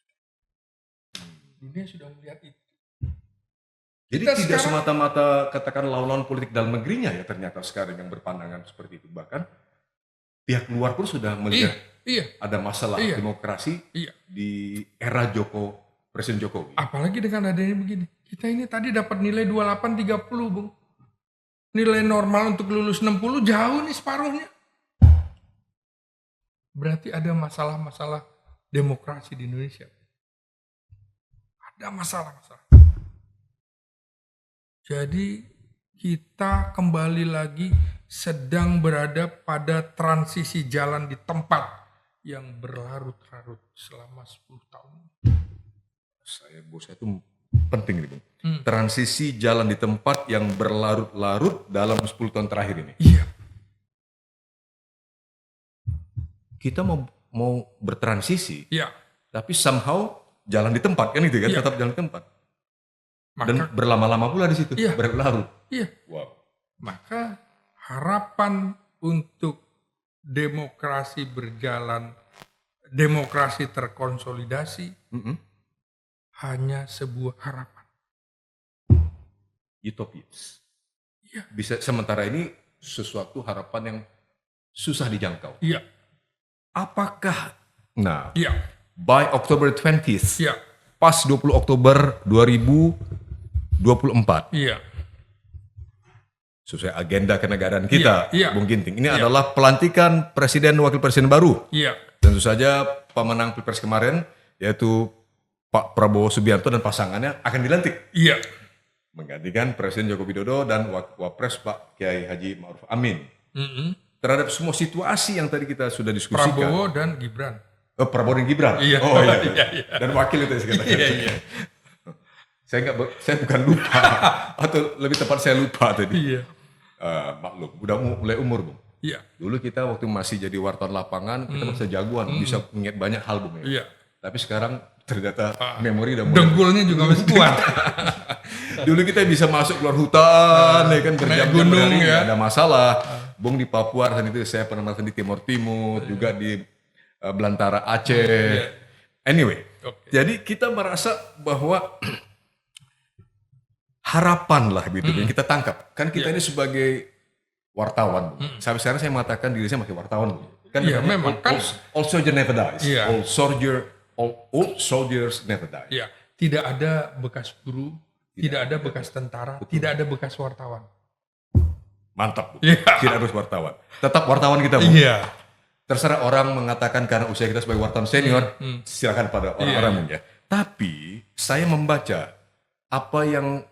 B: Dunia sudah melihat itu.
A: Jadi
B: Kita
A: tidak
B: sekarang-
A: semata-mata katakan lawan-lawan politik dalam negerinya ya ternyata sekarang yang berpandangan seperti itu. Bahkan pihak luar pun sudah melihat
B: Iya,
A: ada masalah
B: Iya.
A: demokrasi
B: iya.
A: di era Presiden Jokowi.
B: Apalagi dengan adanya begini. Kita ini tadi dapat nilai 28-30, Bung. Nilai normal untuk lulus 60 jauh nih separuhnya. Berarti ada masalah-masalah demokrasi di Indonesia. Ada masalah-masalah. Jadi kita kembali lagi sedang berada pada transisi jalan di tempat yang berlarut-larut selama 10 tahun.
A: Buat saya itu penting nih, Bung. Transisi jalan di tempat yang berlarut-larut dalam 10 tahun terakhir ini.
B: Iya,
A: Kita mau bertransisi,
B: iya.
A: tapi somehow jalan di tempat kan itu kan,
B: Iya.
A: tetap jalan di tempat.
B: Maka,
A: Dan berlama-lama pula di situ,
B: Iya.
A: berlarut.
B: iya.
A: Wow.
B: Maka harapan untuk demokrasi berjalan, demokrasi terkonsolidasi
A: Mm-mm.
B: hanya sebuah harapan.
A: Utopias.
B: Iya.
A: Bisa sementara ini sesuatu harapan yang susah dijangkau.
B: Iya,
A: Apakah
B: iya,
A: by October 20th,
B: iya,
A: pas 20 Oktober 2024,
B: iya,
A: sesuai agenda kenegaraan kita,
B: Iya, iya.
A: Bung Ginting, ini adalah pelantikan presiden wakil presiden baru.
B: iya,
A: Tentu saja pemenang Pilpres kemarin yaitu Pak Prabowo Subianto dan pasangannya akan dilantik
B: iya,
A: menggantikan Presiden Joko Widodo dan Wapres Pak Kiai Haji Ma'ruf Amin. Terhadap semua situasi yang tadi kita sudah diskusikan.
B: Prabowo dan Gibran.
A: Prabowo dan Gibran.
B: Iya.
A: Oh iya.
B: Iya, iya.
A: Dan wakil itu saya katakan.
B: Iya, iya.
A: Saya bukan lupa atau lebih tepat saya lupa tadi.
B: Iya,
A: Maklum, udah mulai umur, Bung.
B: iya,
A: Dulu kita waktu masih jadi wartawan lapangan, kita masih jagoan, bisa mengingat banyak hal, Bung. Ya.
B: iya.
A: Tapi sekarang ternyata memori udah mulai.
B: Dengkulnya juga masih kuat.
A: Dulu kita bisa masuk keluar hutan, ya kan berjam-jam
B: gunung,
A: berhari,
B: ya.
A: nggak ada masalah. Bung di Papua, dan itu saya pernah makan di Timur Timur, juga di Belantara Aceh. Anyway,
B: Oke.
A: jadi kita merasa bahwa harapan lah gitu yang kita tangkap. Kan kita ini sebagai wartawan, Bung. Sampai sekarang saya mengatakan diri saya sebagai wartawan, Bung. Kan
B: Iya,
A: namanya
B: memang, kan.
A: all soldier never dies.
B: Iya.
A: All soldiers never die.
B: Iya, tidak ada bekas guru, tidak ada bekas tentara, tidak ada bekas wartawan.
A: Mantap, Bu.
B: Iya.
A: Tidak harus wartawan. Tetap wartawan kita, Bu.
B: Iya,
A: Terserah orang mengatakan karena usia kita sebagai wartawan senior, silakan pada orang-orang ya. Tapi saya membaca apa yang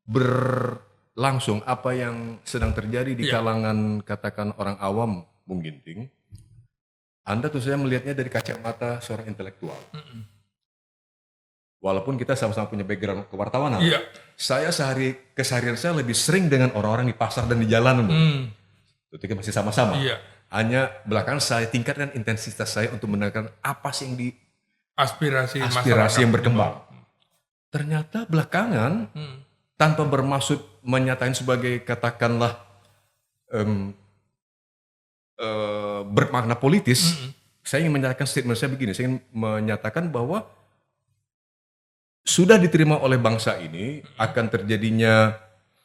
A: berlangsung, apa yang sedang terjadi di kalangan katakan orang awam, Bung Ginting. Anda tuh saya melihatnya dari kacamata seorang intelektual. Walaupun kita sama-sama punya background kewartawanan,
B: iya.
A: saya keseharian saya lebih sering dengan orang-orang di pasar dan di jalan, Bung. Ketika masih sama-sama.
B: Iya.
A: Hanya belakangan saya tingkatkan intensitas saya untuk mendengarkan apa sih yang di
B: Aspirasi
A: aspirasi
B: masyarakat.
A: yang berkembang. Ternyata belakangan tanpa bermaksud menyatakan sebagai katakanlah bermakna politis, saya ingin menyatakan statement saya begini, saya ingin menyatakan bahwa sudah diterima oleh bangsa ini akan terjadinya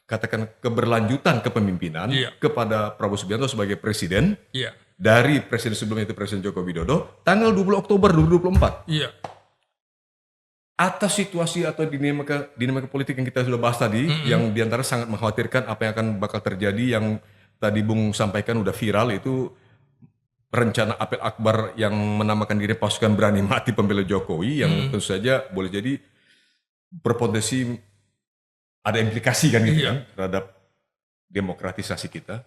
A: katakan keberlanjutan kepemimpinan kepada Prabowo Subianto sebagai presiden dari presiden sebelumnya itu Presiden Joko Widodo tanggal 20 Oktober 2024. Atas situasi atau dinamika politik yang kita sudah bahas tadi, yang diantara sangat mengkhawatirkan apa yang akan bakal terjadi, yang tadi Bung sampaikan udah viral, itu rencana apel akbar yang menamakan diri pasukan berani mati pembela Jokowi, yang tentu saja boleh jadi berpotensi ada implikasi kan gitu kan terhadap demokratisasi kita.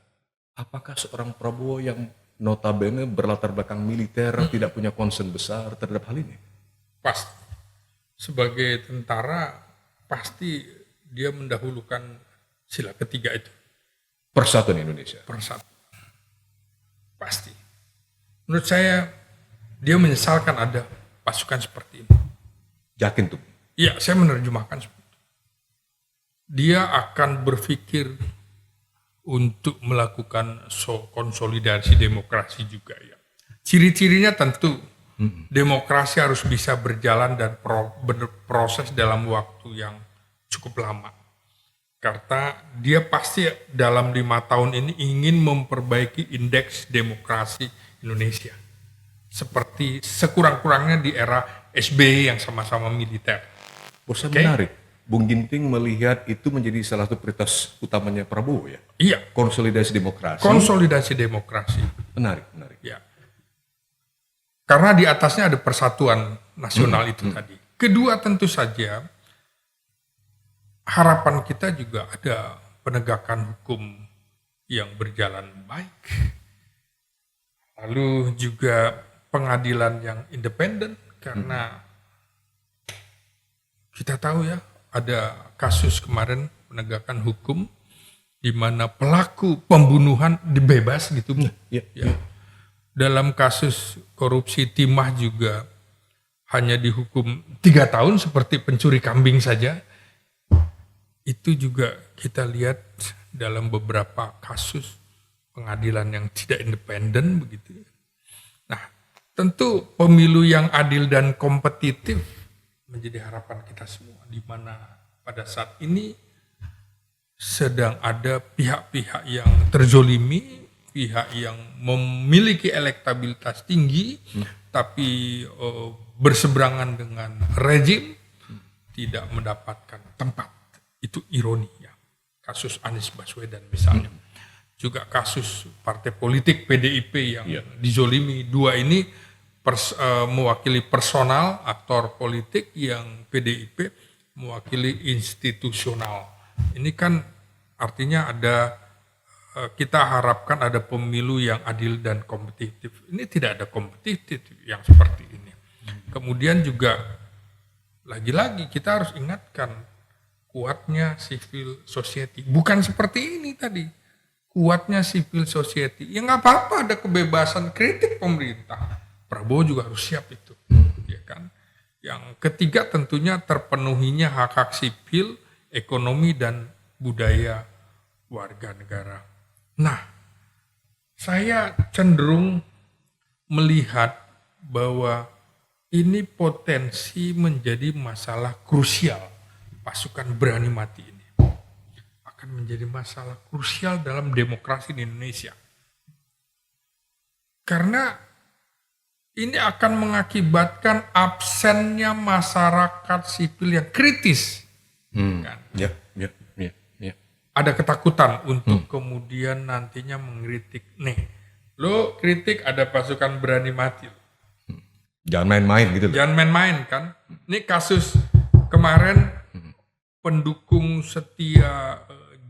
A: Apakah seorang Prabowo yang notabene berlatar belakang militer tidak punya concern besar terhadap hal ini?
B: Pasti. Sebagai tentara pasti dia mendahulukan sila ketiga itu.
A: Persatuan Indonesia.
B: Pasti. Menurut saya dia menyesalkan ada pasukan seperti ini.
A: Yakin tuh?
B: Iya, saya menerjemahkan seperti itu. Dia akan berpikir untuk melakukan konsolidasi demokrasi juga ya. Ciri-cirinya tentu demokrasi harus bisa berjalan dan berproses dalam waktu yang cukup lama. Karena dia pasti dalam 5 tahun ini ingin memperbaiki indeks demokrasi Indonesia. Seperti sekurang-kurangnya di era SBY yang sama-sama militer.
A: Bosan menarik. Bung Ginting melihat itu menjadi salah satu prioritas utamanya Prabowo ya?
B: Iya.
A: Konsolidasi demokrasi.
B: Konsolidasi demokrasi.
A: Menarik.
B: Ya. Karena di atasnya ada persatuan nasional itu tadi. Kedua tentu saja harapan kita juga ada penegakan hukum yang berjalan baik. Lalu juga pengadilan yang independen karena kita tahu ya ada kasus kemarin penegakan hukum di mana pelaku pembunuhan dibebas gitu. Ya. Dalam kasus korupsi timah juga hanya dihukum 3 tahun seperti pencuri kambing saja. Itu juga kita lihat dalam beberapa kasus pengadilan yang tidak independen begitu. Nah, tentu pemilu yang adil dan kompetitif menjadi harapan kita semua, di mana pada saat ini sedang ada pihak-pihak yang terzolimi, pihak yang memiliki elektabilitas tinggi, tapi berseberangan dengan rejim, tidak mendapatkan tempat. Itu ironinya. Kasus Anies Baswedan misalnya. Juga kasus partai politik PDIP yang dizolimi. Dua ini mewakili personal, aktor politik, yang PDIP mewakili institusional. Ini kan artinya ada, kita harapkan ada pemilu yang adil dan kompetitif. Ini tidak ada kompetitif yang seperti ini. Kemudian juga lagi-lagi kita harus ingatkan kuatnya civil society. Bukan seperti ini tadi. Kuatnya civil society. Ya nggak apa-apa ada kebebasan kritik pemerintah. Prabowo juga harus siap itu. Ya kan? Yang ketiga tentunya terpenuhinya hak-hak sipil, ekonomi, dan budaya warga negara. Nah, saya cenderung melihat bahwa ini potensi menjadi masalah krusial. Pasukan berani mati ini akan menjadi masalah krusial dalam demokrasi di Indonesia. Karena ini akan mengakibatkan absennya masyarakat sipil yang kritis. Kan?
A: Ya.
B: Ada ketakutan untuk kemudian nantinya mengkritik. Nih, lo kritik ada pasukan berani mati.
A: Jangan main-main gitu.
B: Jangan main-main kan. Ini kasus kemarin pendukung setia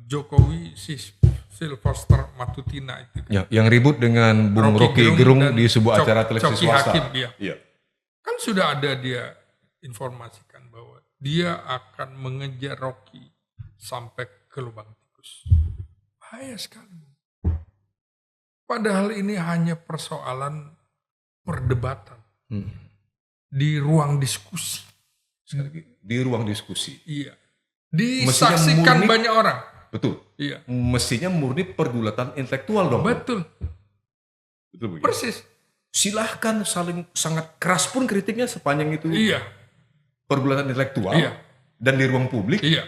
B: Jokowi, Sylvester Matutina itu kan.
A: Yang ribut dengan Bung Rocky Gerung di sebuah acara televisi swasta.
B: Hakim, ya. Kan sudah ada dia informasikan bahwa dia akan mengejar Rocky sampai ke lubang tikus. Bahaya sekali. Padahal ini hanya persoalan perdebatan di ruang diskusi.
A: Di ruang diskusi.
B: Iya. Disaksikan
A: murni-
B: banyak orang.
A: Betul.
B: Iya,
A: Mestinya murni pergulatan intelektual dong.
B: betul,
A: Betul, Bu.
B: persis.
A: Silahkan saling sangat keras pun kritiknya sepanjang itu
B: Iya,
A: pergulatan intelektual
B: Iya.
A: dan di ruang publik
B: iya,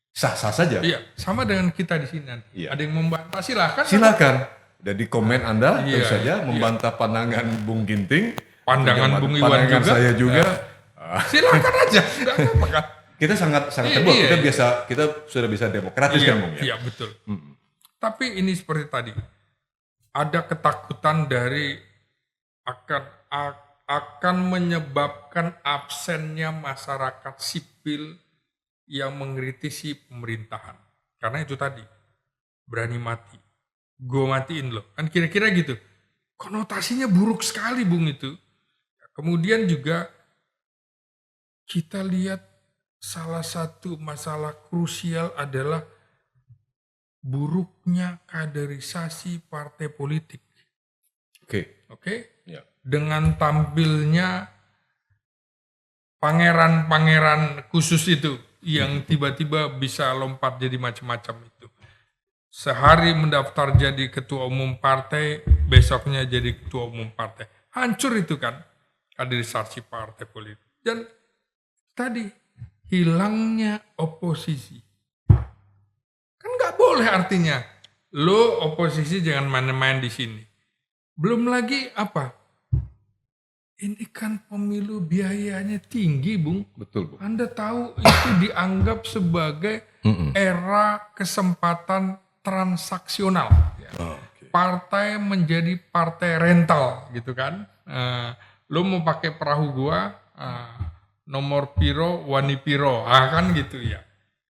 A: sah-sah saja.
B: iya. Sama dengan kita di sini nanti.
A: Iya.
B: Ada yang membantah, silakan.
A: Silakan. Dan di komen Anda tentu
B: Iya,
A: saja membantah pandangan Bung Ginting,
B: Pandangan Bung Iwan
A: pandangan
B: juga.
A: saya juga.
B: Silakan aja. Nggak apa-apa kan.
A: Kita sangat
B: Iya,
A: terbuka.
B: iya.
A: Kita sudah bisa demokratis
B: Iya,
A: kan, Bung ya.
B: iya betul. Tapi ini seperti tadi, ada ketakutan dari akan menyebabkan absennya masyarakat sipil yang mengkritisi pemerintahan. Karena itu tadi, berani mati. Gue matiin loh. Kan kira-kira gitu. Konotasinya buruk sekali, Bung, itu. Kemudian juga kita lihat salah satu masalah krusial adalah buruknya kaderisasi partai politik.
A: Oke.
B: Oke?
A: Ya.
B: Dengan tampilnya pangeran-pangeran khusus itu yang tiba-tiba bisa lompat jadi macam-macam itu. Sehari mendaftar jadi ketua umum partai, besoknya jadi ketua umum partai. Hancur itu kan kaderisasi partai politik. Dan tadi hilangnya oposisi. Kan nggak boleh artinya. Lo oposisi jangan main-main di sini. Belum lagi apa? Ini kan pemilu biayanya tinggi, Bung.
A: Betul, Bu.
B: Anda tahu itu dianggap sebagai era kesempatan transaksional.
A: Oke.
B: Partai menjadi partai rental gitu kan. Lo mau pakai perahu gua, nomor piro, wani piro, kan gitu ya.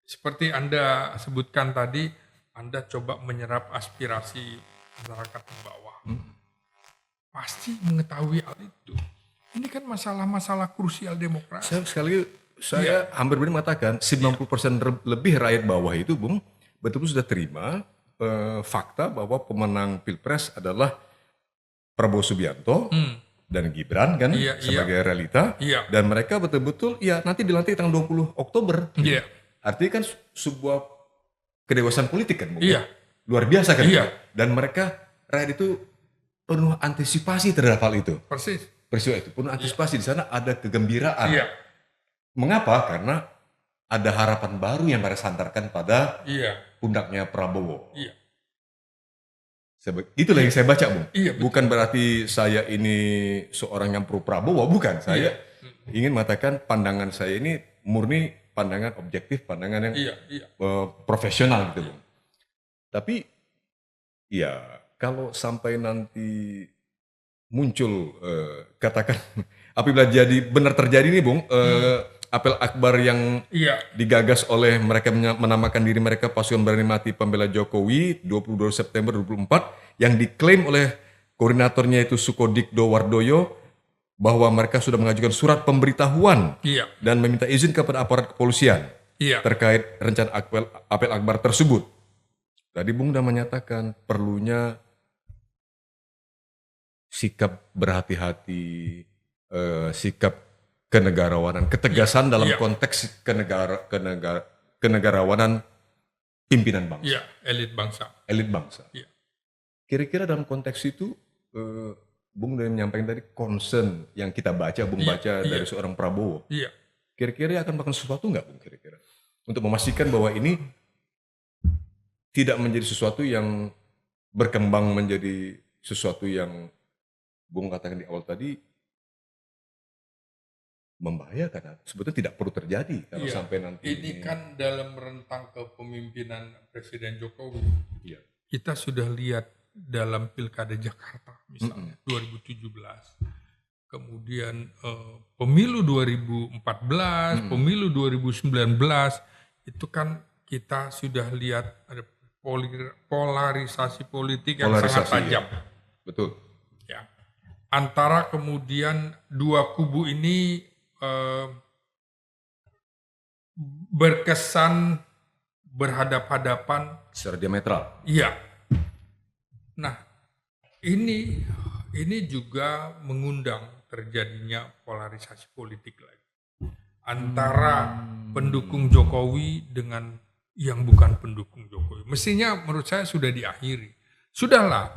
B: Seperti Anda sebutkan tadi, Anda coba menyerap aspirasi masyarakat di bawah. Pasti mengetahui hal itu. Ini kan masalah-masalah krusial demokrasi.
A: Saya hampir berani mengatakan 90% lebih rakyat bawah itu, Bung, betul-betul sudah terima fakta bahwa pemenang Pilpres adalah Prabowo Subianto dan Gibran kan
B: Iya,
A: sebagai realita.
B: Iya.
A: Dan mereka betul-betul ya nanti dilantik tanggal 20 Oktober.
B: Iya.
A: Artinya kan sebuah kedewasaan politik kan, Bung.
B: Iya.
A: Luar biasa kan.
B: Iya.
A: Dan mereka rakyat itu penuh antisipasi terhadap hal itu.
B: Persis.
A: Peristiwa itu penuh antisipasi, di sana ada kegembiraan.
B: Iya.
A: Mengapa? Karena ada harapan baru yang mereka sandarkan pada
B: Iya.
A: pundaknya Prabowo.
B: Iya.
A: Itulah yang saya baca, Bung.
B: Iya, betul.
A: Bukan berarti saya ini seorang yang pro Prabowo, bukan. Saya ingin mengatakan pandangan saya ini murni pandangan objektif, pandangan yang
B: Iya. Iya.
A: profesional gitu, Bung. Tapi ya kalau sampai nanti muncul katakan apabila benar terjadi nih, Bung, apel akbar yang
B: Iya.
A: digagas oleh mereka menamakan diri mereka pasukan berani mati pembela Jokowi 22 September 2024 yang diklaim oleh koordinatornya itu Sukodikdo Wardoyo bahwa mereka sudah mengajukan surat pemberitahuan
B: Iya.
A: dan meminta izin kepada aparat kepolisian
B: Iya.
A: terkait rencana apel akbar tersebut. Tadi Bung sudah menyatakan perlunya sikap berhati-hati, sikap kenegarawanan, ketegasan dalam
B: Iya.
A: konteks kenegarawanan pimpinan bangsa,
B: Iya. Elit bangsa.
A: elit bangsa.
B: Iya.
A: Kira-kira dalam konteks itu, Bung udah menyampaikan tadi concern yang kita baca, Bung
B: Iya,
A: baca dari seorang Prabowo.
B: Iya.
A: Kira-kira akan melakukan sesuatu nggak, Bung? Kira-kira untuk memastikan bahwa ini tidak menjadi sesuatu yang berkembang menjadi sesuatu yang Bung katakan di awal tadi membahayakan. Sebetulnya tidak perlu terjadi kalau
B: Iya.
A: sampai nanti
B: Ini kan dalam rentang kepemimpinan Presiden Jokowi.
A: Iya.
B: Kita sudah lihat dalam Pilkada Jakarta misalnya 2017. Kemudian pemilu 2014, pemilu 2019 itu kan kita sudah lihat ada polarisasi politik yang sangat
A: Polarisasi,
B: tajam.
A: betul.
B: Ya. Antara kemudian dua kubu ini berkesan berhadap-hadapan.
A: Secara diametral.
B: Iya. Nah, ini juga mengundang terjadinya polarisasi politik lagi. antara pendukung Jokowi dengan yang bukan pendukung Jokowi. Mestinya menurut saya sudah diakhiri. Sudahlah,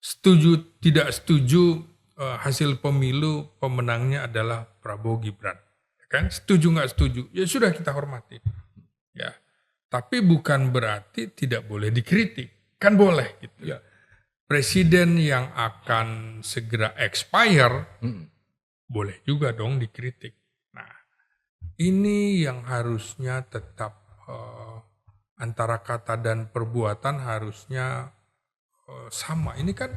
B: setuju tidak setuju hasil pemilu pemenangnya adalah Prabowo Gibran. Kan setuju nggak setuju, ya sudah kita hormati. Ya, tapi bukan berarti tidak boleh dikritik. Kan boleh gitu.
A: Ya.
B: Presiden yang akan segera expire boleh juga dong dikritik. Nah, ini yang harusnya tetap antara kata dan perbuatan harusnya sama. Ini kan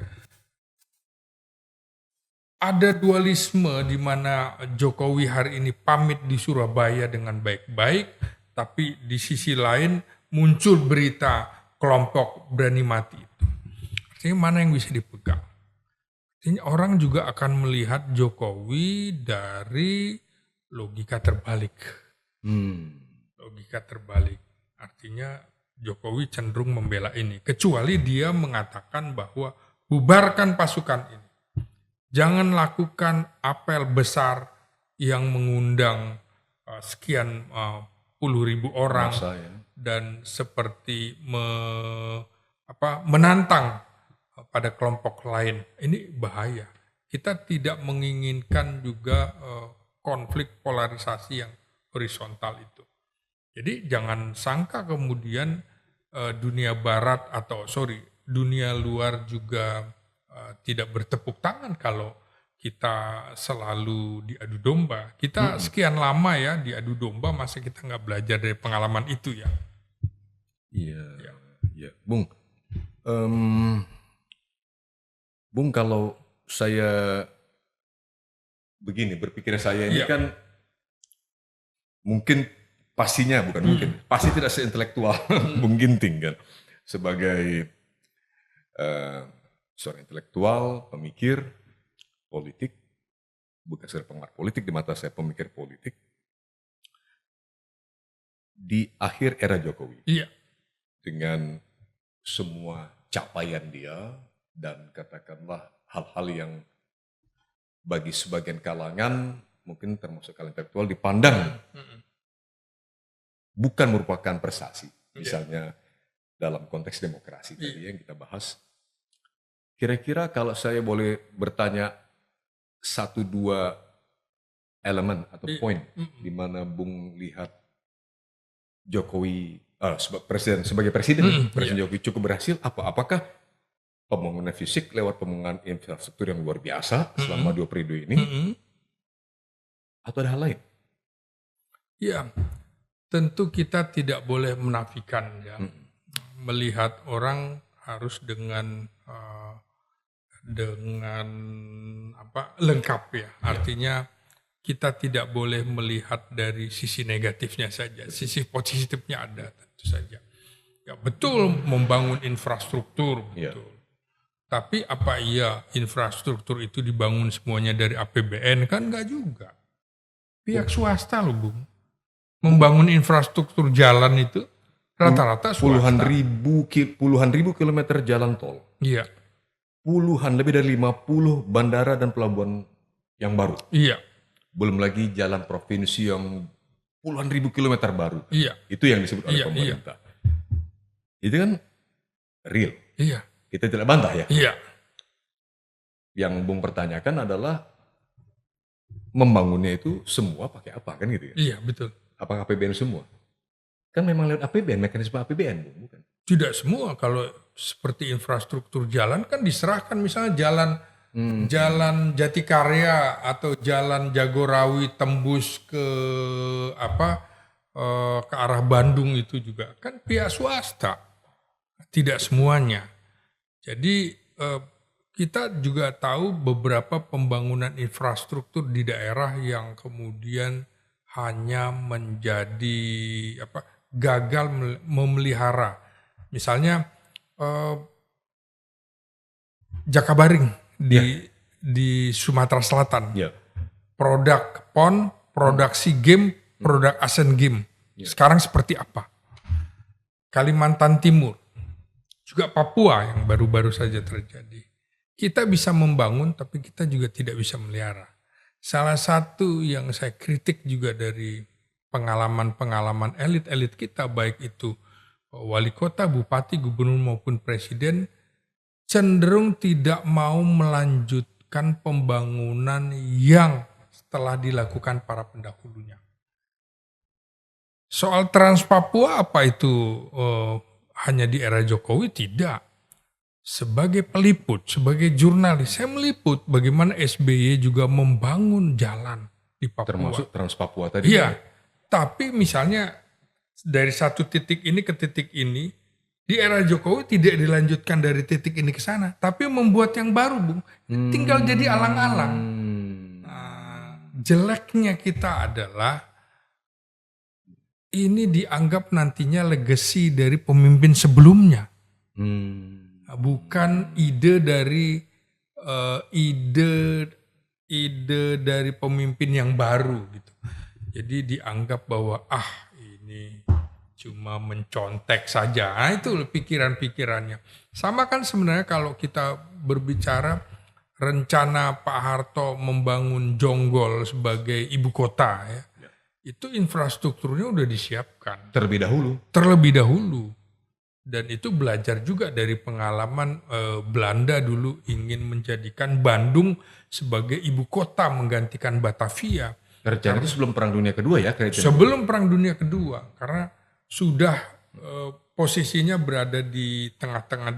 B: ada dualisme di mana Jokowi hari ini pamit di Surabaya dengan baik-baik, tapi di sisi lain muncul berita kelompok berani mati itu. Artinya mana yang bisa dipegang? Artinya orang juga akan melihat Jokowi dari logika terbalik. Logika terbalik. Artinya Jokowi cenderung membela ini. Kecuali dia mengatakan bahwa bubarkan pasukan ini. Jangan lakukan apel besar yang mengundang sekian puluh ribu orang
A: Masa, ya.
B: dan seperti menantang pada kelompok lain. Ini bahaya. Kita tidak menginginkan juga konflik polarisasi yang horizontal itu. Jadi jangan sangka kemudian dunia luar juga tidak bertepuk tangan kalau kita selalu diadu domba. Kita sekian lama ya diadu domba, masa kita nggak belajar dari pengalaman itu ya?
A: Iya, ya. Bung. Bung, kalau saya begini, berpikir saya ini kan mungkin pastinya, bukan mungkin, pasti tidak seintelektual Bung Ginting kan. Sebagai seorang intelektual, pemikir, politik, bukan sekedar pengamat politik, di mata saya pemikir politik, di akhir era Jokowi.
B: Iya.
A: Dengan semua capaian dia, dan katakanlah hal-hal yang bagi sebagian kalangan, mungkin termasuk kalangan intelektual, dipandang bukan merupakan prestasi. Misalnya dalam konteks demokrasi tadi yang kita bahas. Kira-kira kalau saya boleh bertanya satu dua elemen atau poin di mana Bung lihat Jokowi sebagai presiden Jokowi cukup berhasil, apakah pembangunan fisik lewat pembangunan infrastruktur yang luar biasa selama 2 periode ini, atau ada hal lain?
B: Ya, tentu kita tidak boleh menafikan ya. Melihat orang harus dengan lengkap ya. Artinya kita tidak boleh melihat dari sisi negatifnya saja. Sisi positifnya ada tentu saja. Ya betul, membangun infrastruktur betul. Tapi apa iya infrastruktur itu dibangun semuanya dari APBN? Kan enggak juga. Pihak swasta loh Bung. Membangun infrastruktur jalan itu rata-rata swasta.
A: Puluhan ribu kilometer jalan tol.
B: Iya.
A: Lebih dari 50 bandara dan pelabuhan yang baru.
B: Iya.
A: Belum lagi jalan provinsi yang puluhan ribu kilometer baru.
B: Iya.
A: Itu yang disebut oleh pemerintah. Itu kan real.
B: Iya.
A: Kita tidak bantah ya.
B: Iya.
A: Yang Bung pertanyakan adalah membangunnya itu semua pakai apa kan gitu ya?
B: Iya betul.
A: Apakah APBN semua? Kan memang lewat APBN, mekanisme APBN Bung, bukan?
B: Tidak semua. Kalau seperti infrastruktur jalan kan diserahkan, misalnya jalan Jatikarya atau jalan Jagorawi tembus ke arah Bandung itu juga kan pihak swasta. Tidak semuanya. Jadi kita juga tahu beberapa pembangunan infrastruktur di daerah yang kemudian hanya menjadi gagal memelihara. Misalnya Jakabaring di Sumatera Selatan. Produk PON, produk SEA Games, produk Asian Games. Sekarang seperti apa? Kalimantan Timur, juga Papua yang baru-baru saja terjadi. Kita bisa membangun tapi kita juga tidak bisa melihara. Salah satu yang saya kritik juga dari pengalaman-pengalaman elit-elit kita, baik itu wali kota, bupati, gubernur maupun presiden, cenderung tidak mau melanjutkan pembangunan yang telah dilakukan para pendahulunya. Soal Trans Papua apa itu hanya di era Jokowi? Tidak. Sebagai peliput, sebagai jurnalis, saya meliput bagaimana SBY juga membangun jalan di Papua.
A: Termasuk Trans Papua tadi.
B: Iya, tapi misalnya dari satu titik ini ke titik ini, di era Jokowi tidak dilanjutkan dari titik ini ke sana, tapi membuat yang baru, Bung. Tinggal jadi alang-alang. Nah, jeleknya kita adalah ini dianggap nantinya legacy dari pemimpin sebelumnya. Bukan ide dari ide dari pemimpin yang baru gitu. Jadi dianggap bahwa ini cuma mencontek saja. Nah, itu pikiran-pikirannya. Sama kan sebenarnya kalau kita berbicara rencana Pak Harto membangun Jonggol sebagai ibu kota ya. Itu infrastrukturnya udah disiapkan. Terlebih dahulu. Dan itu belajar juga dari pengalaman Belanda dulu ingin menjadikan Bandung sebagai ibu kota menggantikan Batavia.
A: Rencana itu sebelum Perang Dunia Kedua ya?
B: Sebelum Perang Dunia Kedua, karena sudah posisinya berada di tengah-tengah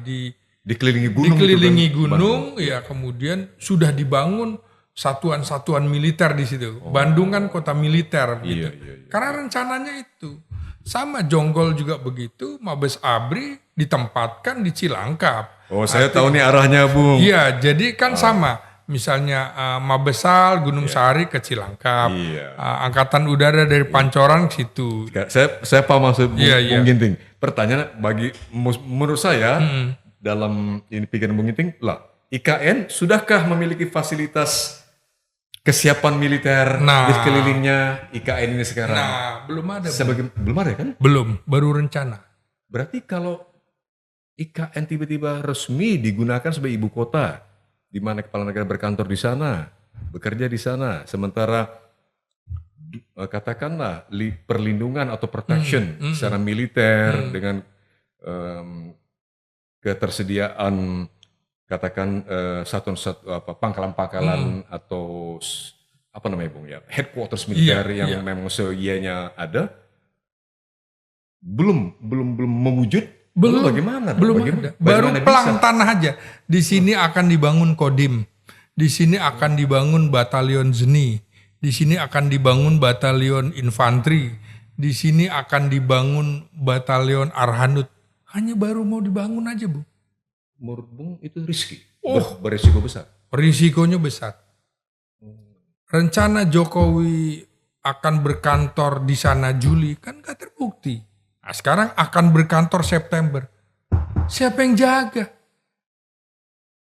A: dikelilingi
B: gunung, ya kemudian sudah dibangun satuan-satuan militer di situ. Bandung kan kota militer gitu. Iya. Karena rencananya itu. Sama Jonggol juga begitu, Mabes ABRI ditempatkan di Cilangkap.
A: Saya tahu nih arahnya, Bung.
B: Iya, jadi kan sama. Misalnya Mabesal, Gunung Sahari ke Cilangkap. Angkatan Udara dari Pancoran ke situ.
A: Saya paham maksud Bung Ginting. Pertanyaan menurut saya dalam ini pikiran Bung Ginting, IKN sudahkah memiliki fasilitas kesiapan militer di sekelilingnya IKN ini sekarang?
B: Belum ada.
A: Belum ada kan?
B: Belum, baru rencana.
A: Berarti kalau IKN tiba-tiba resmi digunakan sebagai ibu kota, di mana kepala negara berkantor di sana, bekerja di sana, sementara katakanlah perlindungan atau protection secara militer dengan ketersediaan katakan pangkalan-pangkalan atau apa namanya Bung ya, headquarters militer yang memang seianya ada, belum mewujud.
B: Belum.
A: Bagaimana?
B: Belum ada. Baru pelang tanah aja. Di sini akan dibangun Kodim. Di sini akan dibangun batalion Zeni. Di sini akan dibangun batalion infanteri. Di sini akan dibangun batalion Arhanud. Hanya baru mau dibangun aja, Bu.
A: Menurut Bung itu risiko. Berisiko besar.
B: Risikonya besar. Rencana Jokowi akan berkantor di sana Juli kan gak terbukti. Nah, sekarang akan berkantor September. Siapa yang jaga?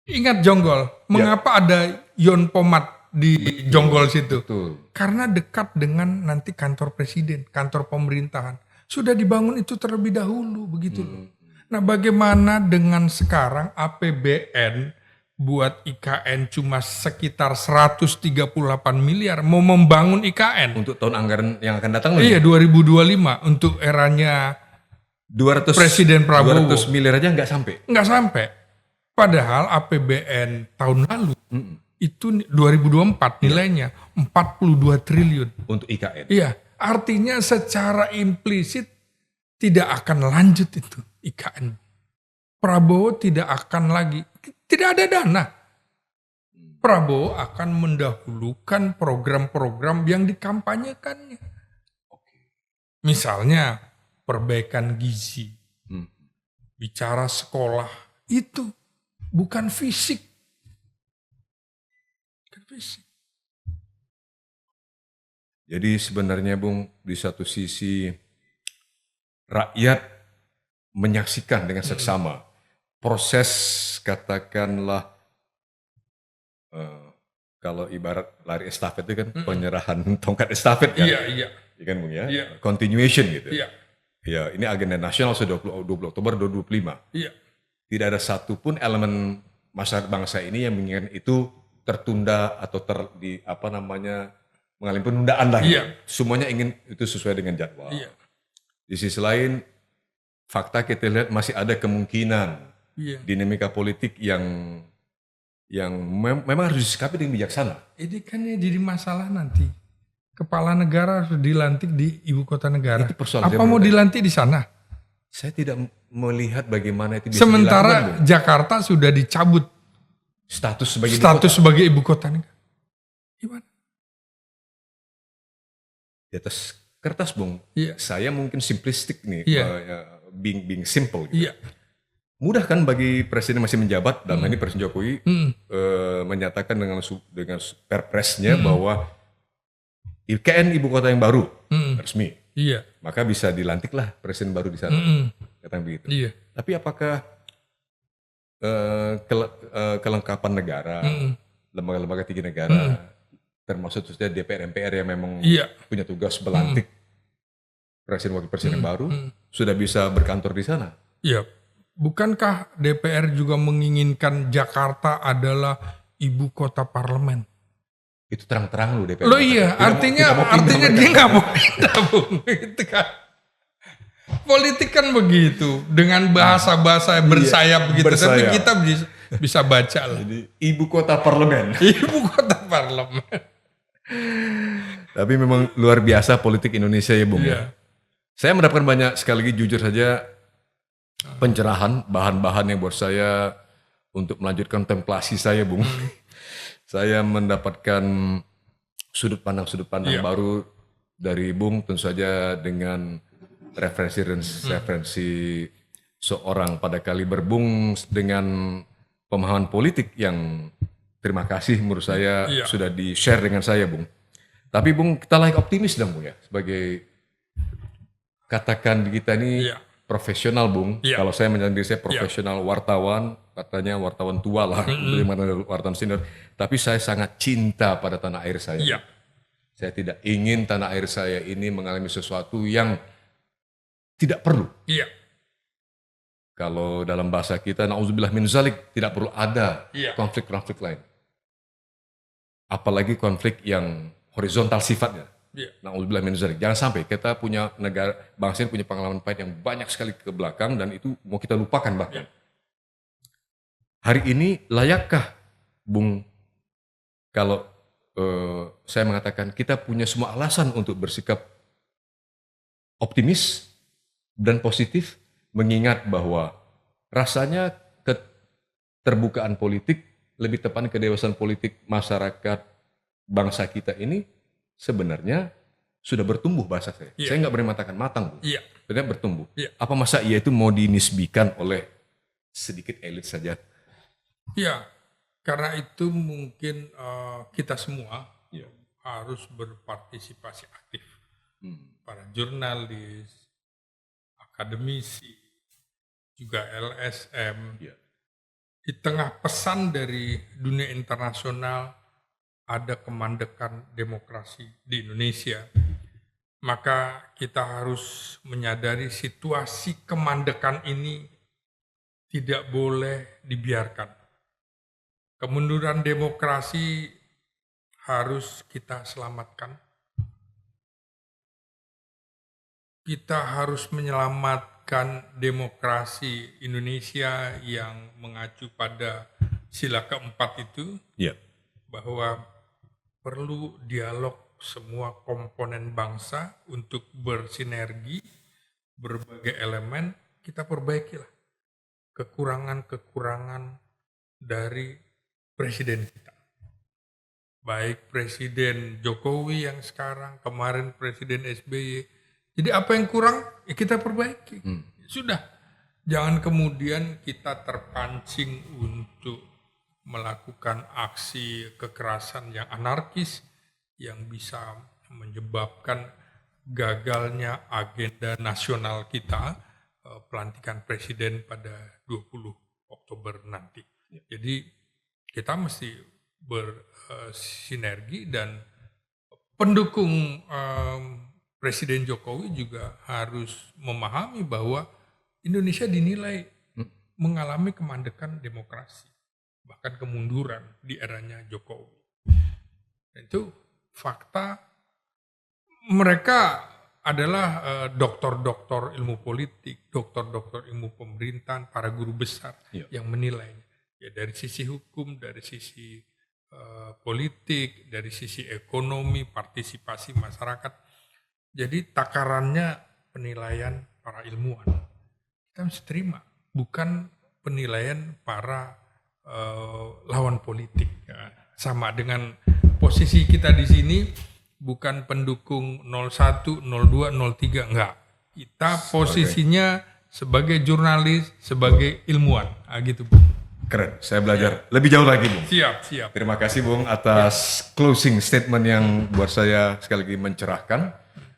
B: Ingat Jonggol. Mengapa ada Yon Pomat di Jonggol situ?
A: Betul.
B: Karena dekat dengan nanti kantor presiden, kantor pemerintahan. Sudah dibangun itu terlebih dahulu begitu loh. Nah, bagaimana dengan sekarang APBN buat IKN cuma sekitar 138 miliar mau membangun IKN.
A: Untuk tahun anggaran yang akan datang?
B: Iya, 2025 untuk eranya
A: 200
B: Presiden Prabowo.
A: 200 miliar aja nggak sampai?
B: Nggak sampai. Padahal APBN tahun lalu itu 2024 nilainya 42 triliun.
A: Untuk IKN?
B: Iya, artinya secara implisit tidak akan lanjut itu IKN. Prabowo tidak akan lagi, tidak ada dana. Prabowo akan mendahulukan program-program yang dikampanyekannya. Misalnya perbaikan gizi, bicara sekolah, itu bukan fisik. Bukan fisik.
A: Jadi sebenarnya Bung, di satu sisi rakyat menyaksikan dengan seksama proses katakanlah kalau ibarat lari estafet itu kan penyerahan tongkat estafet kan?
B: Iya.
A: Iya kan Bung ya?
B: Iya.
A: Continuation gitu.
B: Iya.
A: Ya, ini agenda nasional sudah 20 Oktober 2025.
B: Iya.
A: Tidak ada satupun elemen masyarakat bangsa ini yang menginginkan itu tertunda atau mengalami penundaan lah.
B: Iya.
A: Semuanya ingin itu sesuai dengan jadwal.
B: Iya.
A: Di sisi lain, fakta kita lihat masih ada kemungkinan
B: Iya.
A: dinamika politik yang memang harus disikapi dengan bijaksana.
B: Ini kan yang jadi masalah nanti. Kepala negara harus dilantik di ibu kota negara.
A: Itu persoalan
B: Apa mau dilantik di sana?
A: Saya tidak melihat bagaimana itu bisa
B: Sementara
A: dilakukan.
B: Jakarta sudah dicabut
A: Status sebagai ibu
B: status
A: kota.
B: sebagai ibu kota negara. Gimana?
A: Di atas kertas, Bung.
B: Iya.
A: Saya mungkin simplistik nih,
B: Iya.
A: being simple. Gitu.
B: Iya.
A: Mudah kan bagi presiden masih menjabat, dalam hal ini Presiden Jokowi
B: Hmm.
A: menyatakan dengan perpresnya bahwa IKN ibu kota yang baru resmi,
B: Iya.
A: maka bisa dilantiklah presiden baru di sana, kata begitu.
B: Iya.
A: Tapi apakah kelengkapan negara, lembaga-lembaga tinggi negara, termasuk khususnya DPR MPR yang memang
B: Iya.
A: punya tugas melantik presiden wakil presiden yang baru, sudah bisa berkantor di sana?
B: Iya. Bukankah DPR juga menginginkan Jakarta adalah ibu kota parlemen?
A: Itu terang-terang loh DPR.
B: Loh iya, artinya dia nggak mau pindah, Bung. Itu kan. Politik kan begitu, dengan bahasa-bahasa bersayap begitu, tapi
A: bersayap.
B: kita bisa baca lah.
A: Jadi ibu kota parlemen.
B: Ibu kota parlemen.
A: Tapi memang luar biasa politik Indonesia ya, Bung.
B: Iya.
A: Saya mendapatkan banyak, sekali lagi jujur saja, pencerahan, bahan-bahan yang buat saya untuk melanjutkan kontemplasi saya, Bung. Saya mendapatkan sudut pandang baru dari Bung, tentu saja dengan referensi seorang pada kaliber Bung dengan pemahaman politik yang terima kasih menurut saya sudah di-share dengan saya, Bung. Tapi Bung, kita layak optimis dong, Bung ya, sebagai katakan kita ini profesional, Bung. Kalau saya menyebut diri saya profesional wartawan, katanya wartawan tua lah, bagaimana wartawan senior. Tapi saya sangat cinta pada tanah air saya.
B: Iya.
A: Saya tidak ingin tanah air saya ini mengalami sesuatu yang tidak perlu.
B: Iya.
A: Kalau dalam bahasa kita, na'udzubillah min zalik, tidak perlu ada
B: Iya.
A: konflik-konflik lain. Apalagi konflik yang horizontal sifatnya.
B: Iya.
A: Na'udzubillah min zalik. Jangan sampai kita punya negara, bangsa ini punya pengalaman pahit yang banyak sekali ke belakang dan itu mau kita lupakan bahkan. Hari ini layakkah, Bung, kalau saya mengatakan kita punya semua alasan untuk bersikap optimis dan positif, mengingat bahwa rasanya keterbukaan politik, lebih tepatnya kedewasaan politik masyarakat bangsa kita ini sebenarnya sudah bertumbuh bahasa saya.
B: Iya.
A: Saya nggak berani mengatakan matang, Bung.
B: Iya.
A: Benar bertumbuh.
B: Iya.
A: Apa masa ia itu mau dinisbikan oleh sedikit elit saja?
B: Iya. Karena itu mungkin kita semua
A: Iya.
B: harus berpartisipasi aktif. Para jurnalis, akademisi, juga LSM.
A: Iya.
B: Di tengah pesan dari dunia internasional ada kemandekan demokrasi di Indonesia. Maka kita harus menyadari situasi kemandekan ini tidak boleh dibiarkan. Kemunduran demokrasi harus kita selamatkan. Kita harus menyelamatkan demokrasi Indonesia yang mengacu pada sila keempat itu,
A: Iya.
B: bahwa perlu dialog semua komponen bangsa untuk bersinergi, berbagai elemen, kita perbaikilah kekurangan-kekurangan dari presiden kita. Baik Presiden Jokowi yang sekarang, kemarin Presiden SBY. Jadi apa yang kurang, ya kita perbaiki. Sudah. Jangan kemudian kita terpancing untuk melakukan aksi kekerasan yang anarkis yang bisa menyebabkan gagalnya agenda nasional kita, pelantikan presiden pada 20 Oktober nanti. Jadi kita mesti bersinergi dan pendukung Presiden Jokowi juga harus memahami bahwa Indonesia dinilai mengalami kemandekan demokrasi. bahkan kemunduran di eranya Jokowi. Itu fakta. Mereka adalah doktor-doktor ilmu politik, doktor-doktor ilmu pemerintahan, para guru besar yang menilai. Ya, dari sisi hukum, dari sisi politik, dari sisi ekonomi, partisipasi masyarakat. Jadi takarannya penilaian para ilmuwan. Kita mesti terima, bukan penilaian para lawan politik. Ya. Sama dengan posisi kita di sini, bukan pendukung 01, 02, 03, enggak. Kita posisinya sebagai jurnalis, sebagai ilmuwan. Gitu, Bung.
A: Keren, saya belajar lebih jauh lagi, Bung.
B: Siap.
A: Terima kasih, Bung, atas closing statement yang buat saya sekali lagi mencerahkan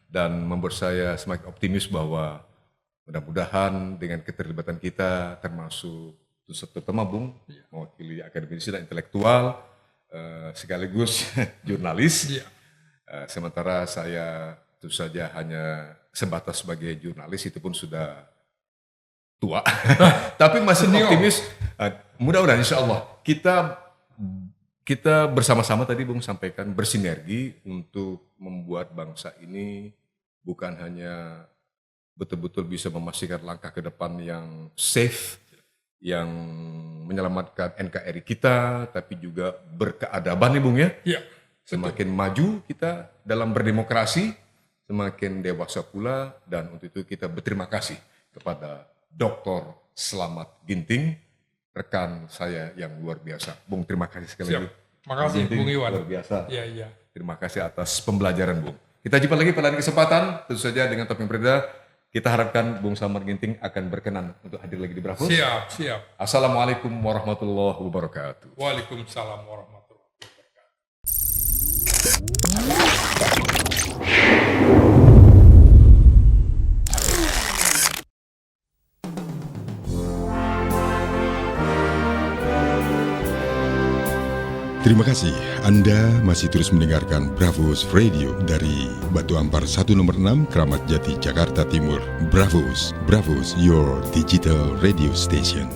A: dan membuat saya semakin optimis bahwa mudah-mudahan dengan keterlibatan kita, termasuk terutama Bung, mewakili akademisi dan intelektual, sekaligus jurnalis. Sementara saya tentu saja hanya sebatas sebagai jurnalis, itu pun sudah tua. Tapi masih optimis. Mudah-mudahan insya Allah kita bersama-sama tadi Bung sampaikan bersinergi untuk membuat bangsa ini bukan hanya betul-betul bisa memastikan langkah ke depan yang safe, yang menyelamatkan NKRI kita, tapi juga berkeadaban nih Bung ya. Semakin maju kita dalam berdemokrasi, semakin dewasa pula, dan untuk itu kita berterima kasih kepada Dr. Slamet Ginting, rekan saya yang luar biasa. Bung, terima kasih sekali lagi.
B: Terima kasih Bung Iwan.
A: Luar biasa.
B: Iya.
A: Terima kasih atas pembelajaran Bung. Kita jumpa lagi pada lain kesempatan, tentu saja dengan topik berbeda. Kita harapkan Bung Slamet Ginting akan berkenan untuk hadir lagi di Bravos.
B: Siap.
A: Assalamualaikum warahmatullahi wabarakatuh.
B: Waalaikumsalam warahmatullahi wabarakatuh.
C: Terima kasih Anda masih terus mendengarkan Bravos Radio dari Batu Ampar 1 nomor 6 Kramat Jati Jakarta Timur. Bravos, your digital radio station.